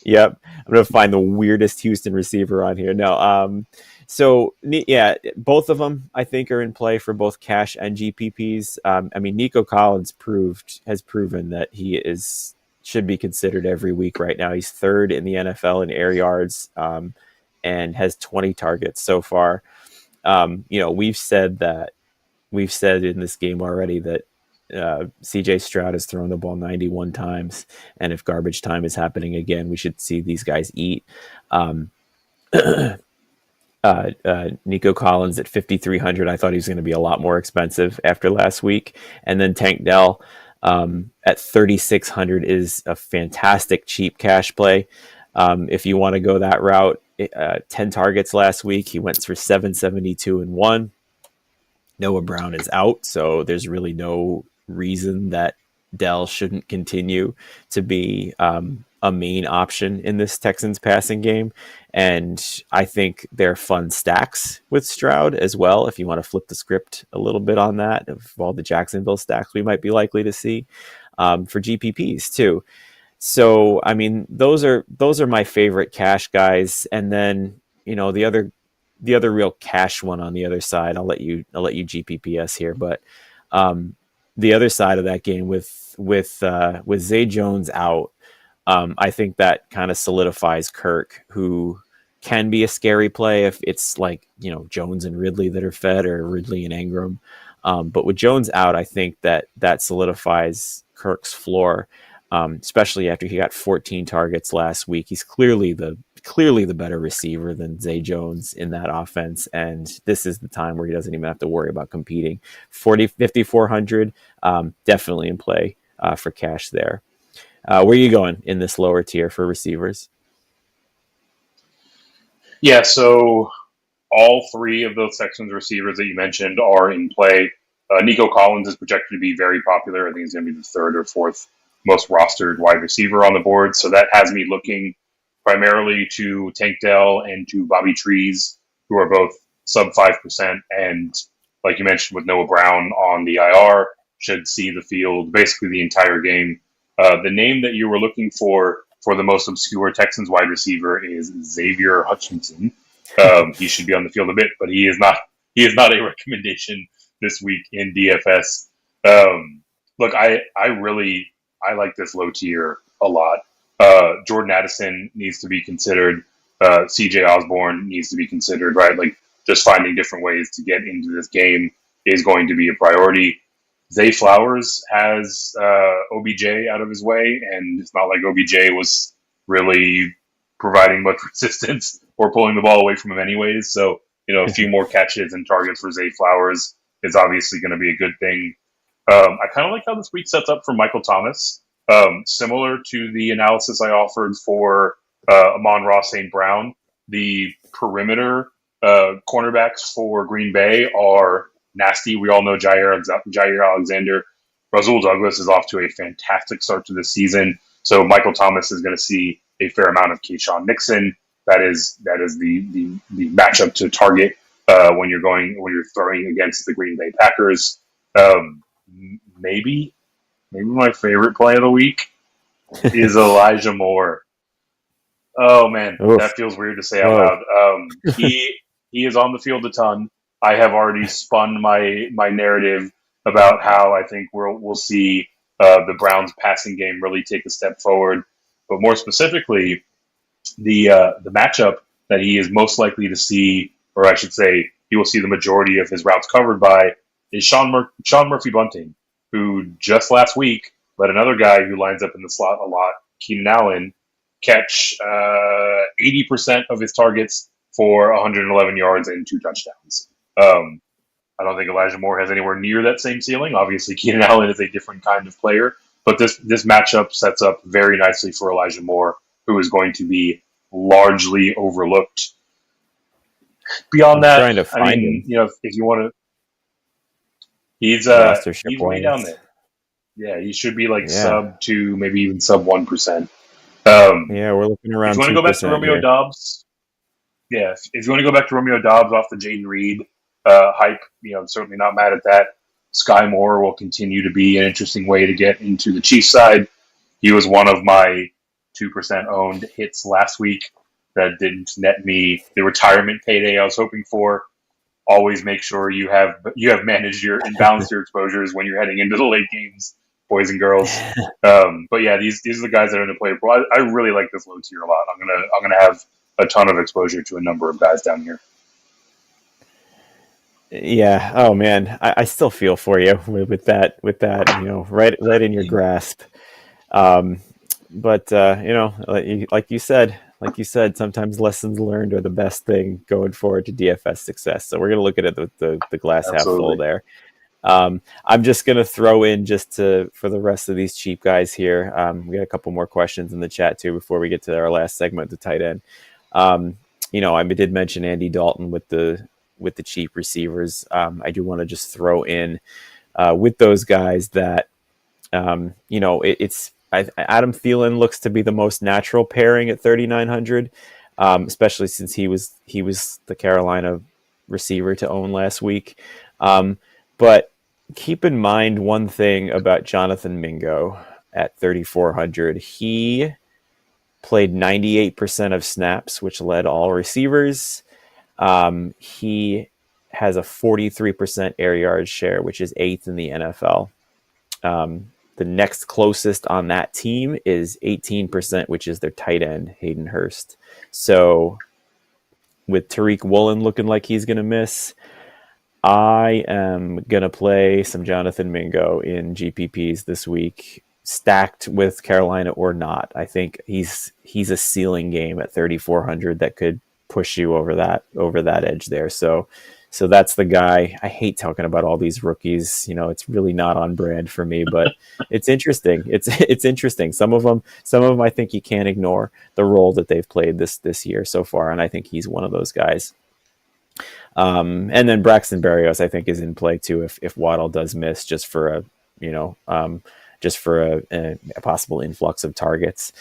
Yep, I'm gonna find the weirdest Houston receiver on here. No, both of them I think are in play for both cash and GPPs. Nico Collins has proven that he should be considered every week right now. He's third in the NFL in air yards. And has 20 targets so far. We've said in this game already that CJ Stroud has thrown the ball 91 times, and if garbage time is happening again, we should see these guys eat. Nico Collins at 5,300. I thought he was going to be a lot more expensive after last week, and then Tank Dell at 3,600 is a fantastic cheap cash play. If you want to go that route, 10 targets last week. He went for 772 and 1. Noah Brown is out, so there's really no reason that Dell shouldn't continue to be a main option in this Texans passing game. And I think they're fun stacks with Stroud as well. If you want to flip the script a little bit on that, of all the Jacksonville stacks we might be likely to see for GPPs too. So, those are my favorite cash guys. And then, the other real cash one on the other side, I'll let you GPPS here, but the other side of that game with Zay Jones out, I think that kind of solidifies Kirk, who can be a scary play if it's like, Jones and Ridley that are fed, or Ridley and Ingram. But with Jones out, I think that solidifies Kirk's floor. Especially after he got 14 targets last week. He's clearly the better receiver than Zay Jones in that offense, and this is the time where he doesn't even have to worry about competing. 5,400, definitely in play for cash there. Where are you going in this lower tier for receivers? Yeah, so all three of those sections receivers that you mentioned are in play. Nico Collins is projected to be very popular. I think he's going to be the third or fourth most rostered wide receiver on the board. So that has me looking primarily to Tank Dell and to Bobby Trees, who are both sub 5%. And like you mentioned with Noah Brown on the IR, should see the field basically the entire game. The name that you were looking for the most obscure Texans wide receiver is Xavier Hutchinson. He should be on the field a bit, but he is not a recommendation this week in DFS. Look, I like this low tier a lot. Jordan Addison needs to be considered. CJ Osborne needs to be considered, right? Like, just finding different ways to get into this game is going to be a priority. Zay Flowers has OBJ out of his way, and it's not like OBJ was really providing much resistance or pulling the ball away from him anyways. So, a few more catches and targets for Zay Flowers is obviously going to be a good thing. I kind of like how this week sets up for Michael Thomas. Similar to the analysis I offered for Amon-Ra St. Brown, the perimeter cornerbacks for Green Bay are nasty. We all know Jair Alexander. Rasul Douglas is off to a fantastic start to this season. So Michael Thomas is going to see a fair amount of Keyshawn Nixon. that is the matchup to target when you're throwing against the Green Bay Packers. Um, maybe my favorite play of the week is Elijah Moore. Oh man, Oof. that feels weird to say out Whoa. loud. He is on the field a ton. I have already spun my narrative about how I think we'll see the Browns passing game really take a step forward. But more specifically, the matchup that he is most likely to see, or I should say, he will see the majority of his routes covered by, is Sean Murphy Bunting, who just last week let another guy who lines up in the slot a lot, Keenan Allen, catch 80% of his targets for 111 yards and 2 touchdowns. I don't think Elijah Moore has anywhere near that same ceiling. Obviously, Keenan Allen is a different kind of player, but this matchup sets up very nicely for Elijah Moore, who is going to be largely overlooked. Beyond I'm that, trying to I find mean, him if you want to, rostership he's way down wise. there. Yeah, he should be like Yeah. sub 2, maybe even sub 1%. Yeah, we're looking If around you want to go back to 2% Romeo here. Dobbs, yeah, if you want to go back to Romeo Dobbs off the Jaden Reed hype, I'm certainly not mad at that. Sky Moore will continue to be an interesting way to get into the Chiefs side. He was one of my 2% owned hits last week that didn't net me the retirement payday I was hoping for. Always make sure you have managed your and balanced your exposures when you're heading into the late games, boys and girls. But yeah, these are the guys that are in the play pool. I really like this low tier a lot. I'm gonna have a ton of exposure to a number of guys down here. Yeah. Oh man, I still feel for you with that, right in your grasp. Um, but like you said, sometimes lessons learned are the best thing going forward to DFS success. So we're gonna look at it the glass half full Absolutely. there. I'm just gonna throw in for the rest of these cheap guys here. We got a couple more questions in the chat too before we get to our last segment, the tight end. I did mention Andy Dalton with the cheap receivers. I do want to just throw in with those guys that Adam Thielen looks to be the most natural pairing at 3,900, especially since he was the Carolina receiver to own last week. But keep in mind one thing about Jonathan Mingo at 3,400. He played 98% of snaps, which led all receivers. He has a 43% air yard share, which is 8th in the NFL. The next closest on that team is 18%, which is their tight end, Hayden Hurst. So with Tariq Woolen looking like he's going to miss, I am going to play some Jonathan Mingo in GPPs this week, stacked with Carolina or not. I think he's a ceiling game at 3,400 that could push you over that edge there. So that's the guy. I hate talking about all these rookies. It's really not on brand for me, but it's interesting. It's interesting. Some of them I think you can't ignore the role that they've played this year so far, and I think he's one of those guys. And then Braxton Berrios, I think, is in play too if Waddle does miss, just for a possible influx of targets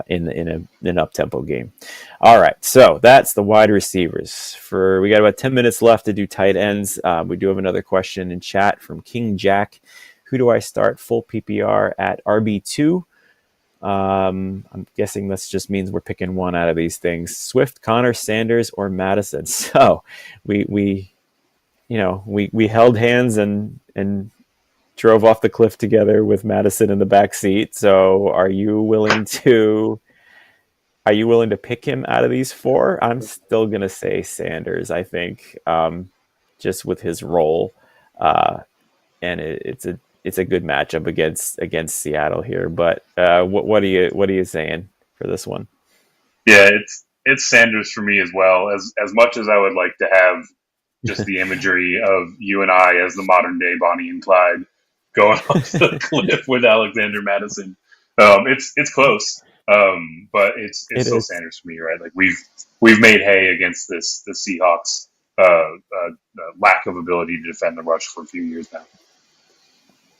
in an up tempo game. All right, so that's the wide receivers. We got about 10 minutes left to do tight ends. We do have another question in chat from King Jack. Who do I start full PPR at RB2? I'm guessing this just means we're picking one out of these things: Swift, Connor, Sanders, or Madison. So we held hands and drove off the cliff together with Madison in the back seat. So are you willing to pick him out of these four? I'm still gonna say Sanders. I think just with his role, and it's a good matchup against Seattle here. But what are you saying for this one? Yeah, it's Sanders for me as well. As much as I would like to have just the imagery of you and I as the modern day Bonnie and Clyde going off the cliff with Alexander Madison. It's close, but it's It still is. Sanders for me, right? Like we've made hay against the Seahawks lack of ability to defend the rush for a few years now.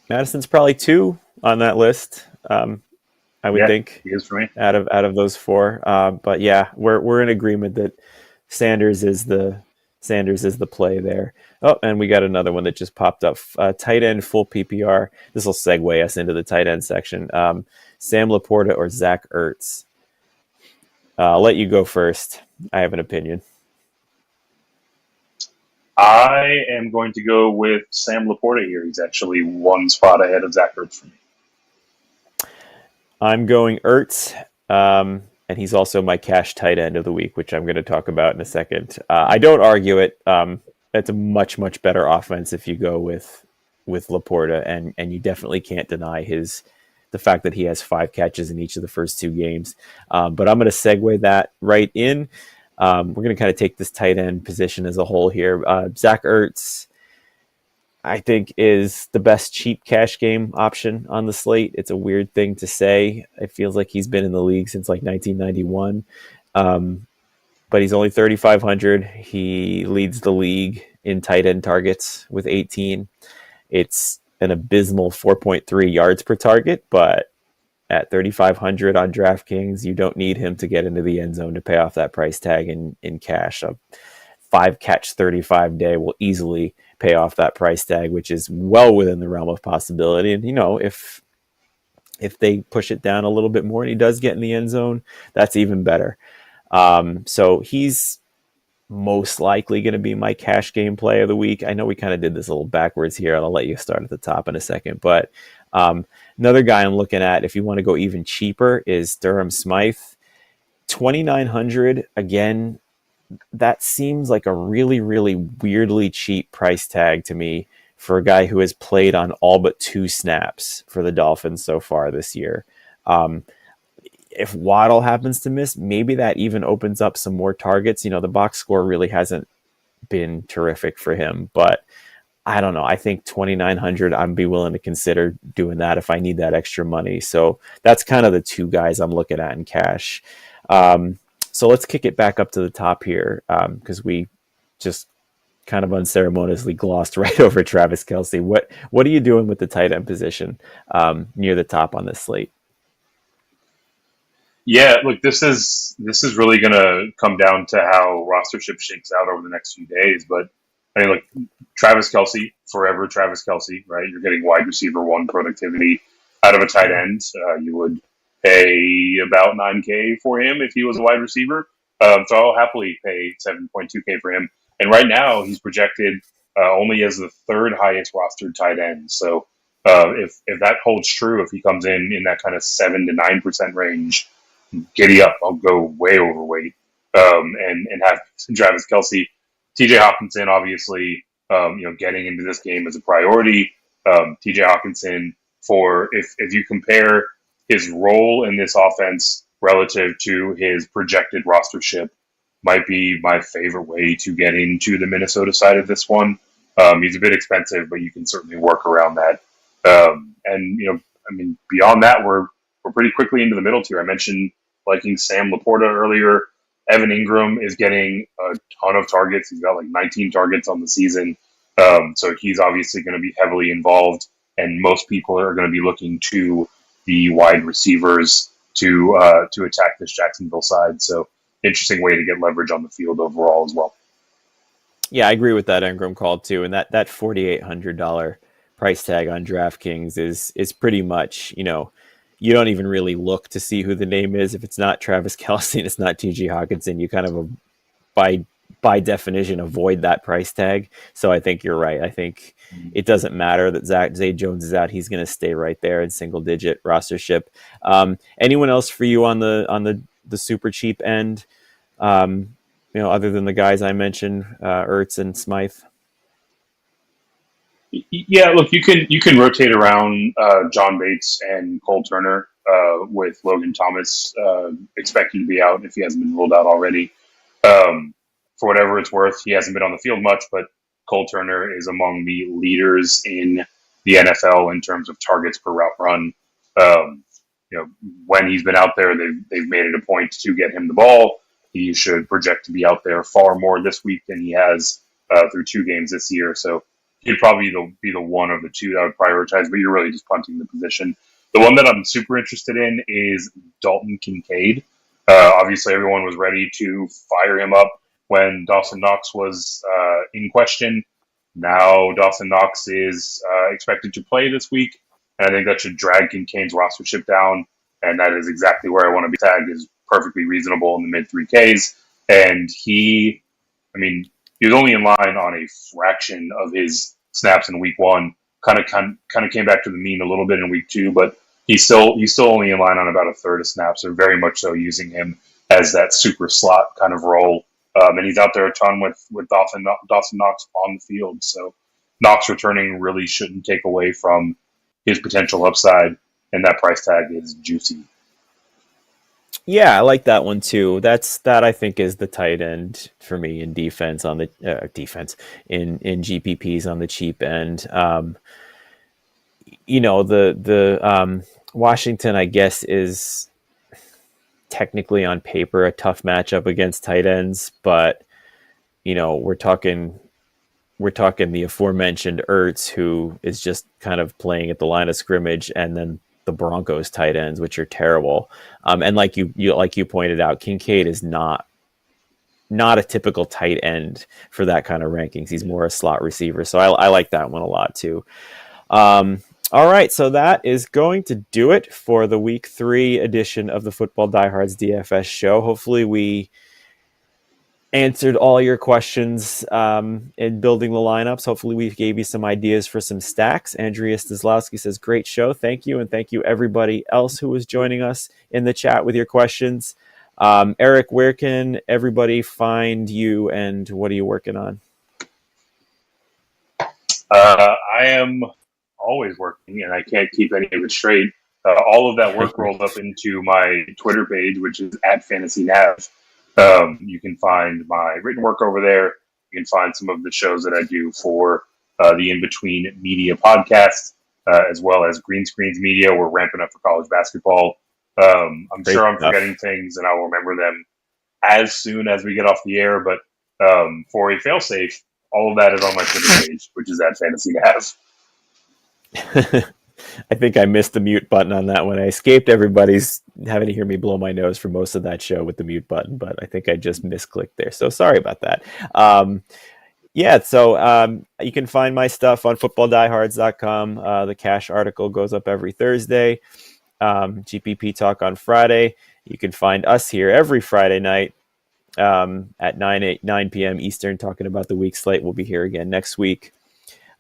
Madison's probably 2 on that list. I would Yeah, think, he is for me. out of those four. But yeah, we're in agreement that Sanders is the Sanders is the play there. Oh, and we got another one that just popped up. Tight end full PPR. This will segue us into the tight end section. Sam Laporta or Zach Ertz. I'll let you go first. I have an opinion. I am going to go with Sam Laporta here. He's actually one spot ahead of Zach Ertz for me. I'm going Ertz, and he's also my cash tight end of the week, which I'm going to talk about in a second. I don't argue it. It's a much better offense if you go with Laporta, and you definitely can't deny the fact that he has 5 catches in each of the first 2 games. But I'm going to segue that right in. We're going to kind of take this tight end position as a whole here. Zach Ertz, I think, is the best cheap cash game option on the slate. It's a weird thing to say. It feels like he's been in the league since like 1991. But he's only 3,500. He leads the league in tight end targets with 18. It's an abysmal 4.3 yards per target, but at 3,500 on DraftKings, you don't need him to get into the end zone to pay off that price tag in cash. A 5-catch 35 day will easily pay off that price tag, which is well within the realm of possibility. And if they push it down a little bit more and he does get in the end zone, that's even better. So he's most likely going to be my cash game play of the week. I know we kind of did this a little backwards here, and I'll let you start at the top in a second. But another guy I'm looking at, if you want to go even cheaper, is Durham Smythe. 2,900, again, that seems like a really weirdly cheap price tag to me for a guy who has played on all but 2 snaps for the Dolphins so far this year. If Waddle happens to miss, maybe that even opens up some more targets. The box score really hasn't been terrific for him, but I don't know. I think 2,900, I'd be willing to consider doing that if I need that extra money. So that's kind of the 2 guys I'm looking at in cash. So let's kick it back up to the top here, because we just kind of unceremoniously glossed right over Travis Kelce. What are you doing with the tight end position near the top on this slate? Yeah, look, this is really going to come down to how rostership shakes out over the next few days. But I mean, look, Travis Kelsey, forever Travis Kelsey, right? You're getting wide receiver 1 productivity out of a tight end. You would pay about 9K for him if he was a wide receiver. So I'll happily pay 7.2K for him. And right now, he's projected only as the 3rd highest rostered tight end. So if that holds true, if he comes in that kind of 7 to 9% range, giddy up. I'll go way overweight and have Travis Kelsey. TJ Hawkinson, obviously, getting into this game is a priority. TJ Hawkinson, if you compare his role in this offense relative to his projected rostership, might be my favorite way to get into the Minnesota side of this one. He's a bit expensive, but you can certainly work around that. Beyond that, we're pretty quickly into the middle tier. I mentioned liking Sam Laporta earlier. Evan Ingram is getting a ton of targets. He's got like 19 targets on the season. So he's obviously going to be heavily involved, and most people are going to be looking to the wide receivers to attack this Jacksonville side. So interesting way to get leverage on the field overall as well. Yeah, I agree with that Ingram call too, and that $4,800 price tag on DraftKings is pretty much, you don't even really look to see who the name is. If it's not Travis Kelce and it's not T.J. Hawkinson, you kind of by definition avoid that price tag. So I think you're right. I think it doesn't matter that Zay Jones is out; he's going to stay right there in single digit rostership. Anyone else for you on the super cheap end? Other than the guys I mentioned, Ertz and Smythe. Yeah, look, you can rotate around John Bates and Cole Turner with Logan Thomas expected to be out if he hasn't been ruled out already. For whatever it's worth, he hasn't been on the field much, but Cole Turner is among the leaders in the NFL in terms of targets per route run. Um, when he's been out there, they've made it a point to get him the ball. He should project to be out there far more this week than he has through 2 games this year. So he'd probably be the one of the 2 that I would prioritize, but you're really just punting the position. The one that I'm super interested in is Dalton Kincaid. Obviously, everyone was ready to fire him up when Dawson Knox was in question. Now Dawson Knox is expected to play this week, and I think that should drag Kincaid's rostership down. And that is exactly where I want to be tagged. Is perfectly reasonable in the mid 3Ks, and he was only in line on a fraction of his snaps in week one. Kind of came back to the mean a little bit in week two, but he's still only in line on about a third of snaps. They're very much so using him as that super slot kind of role, and he's out there a ton with Dawson Knox on the field. So Knox returning really shouldn't take away from his potential upside, and that price tag is juicy. Yeah, I like that one too. That I think is the tight end for me in defense on the defense in GPPs on the cheap end. The Washington, I guess, is technically on paper a tough matchup against tight ends, but we're talking the aforementioned Ertz, who is just kind of playing at the line of scrimmage, and then the Broncos tight ends, which are terrible. And like you pointed out, Kincaid is not a typical tight end for that kind of rankings. He's more a slot receiver. So I like that one a lot too. All right, so that is going to do it for the week 3 edition of the Football Diehards DFS show. Hopefully we answered all your questions in building the lineups. Hopefully we gave you some ideas for some stacks. Andrea Staslowski says, great show. Thank you. And thank you everybody else who was joining us in the chat with your questions. Eric, where can everybody find you and what are you working on? I am always working, and I can't keep any of it straight. All of that work rolled up into my Twitter page, which is @FantasyNav. You can find my written work over there. You can find some of the shows that I do for the In Between Media podcast, as well as Green Screens Media. We're ramping up for college basketball. I'm sure I'm forgetting things, and I will remember them as soon as we get off the air. But for a failsafe, all of that is on my Twitter page, which is @FantasyNav. I think I missed the mute button on that one. I escaped everybody's having to hear me blow my nose for most of that show with the mute button, but I think I just misclicked there. So sorry about that. You can find my stuff on footballdiehards.com. The cash article goes up every Thursday. GPP Talk on Friday. You can find us here every Friday night at 9 p.m. Eastern talking about the week slate. We'll be here again next week.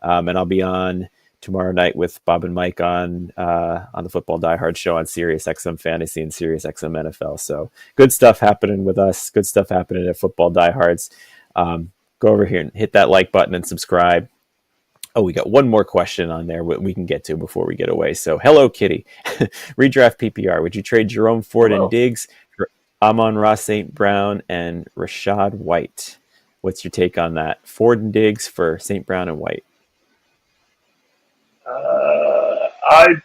And I'll be on tomorrow night with Bob and Mike on the Football Die Hard show on Sirius XM Fantasy and Sirius XM NFL. So good stuff happening with us. Good stuff happening at Football Diehards. Go over here and hit that like button and subscribe. Oh, we got one more question on there we can get to before we get away. So, hello, Kitty. Redraft PPR. Would you trade Jerome Ford and Diggs for Amon-Ra St. Brown and Rashad White? What's your take on that? Ford and Diggs for St. Brown and White. I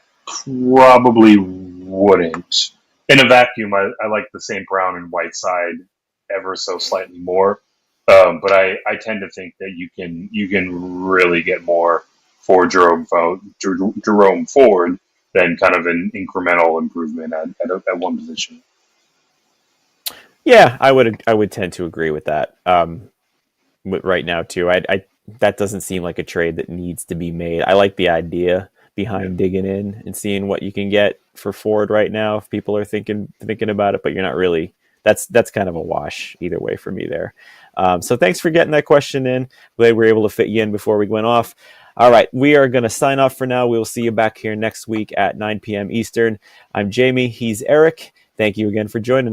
probably wouldn't. In a vacuum, I like the St. Brown and White side ever so slightly more. But I tend to think that you can really get more for Jerome Ford than kind of an incremental improvement at one position. Yeah, I would tend to agree with that. Right now too, I that doesn't seem like a trade that needs to be made. I like the idea behind digging in and seeing what you can get for Ford right now if people are thinking about it, but you're not really. That's kind of a wash either way for me there. So thanks for getting that question in. Glad we were able to fit you in before we went off. All right, we are going to sign off for now. We'll see you back here next week at 9 p.m. Eastern. I'm Jamie. He's Eric. Thank you again for joining us.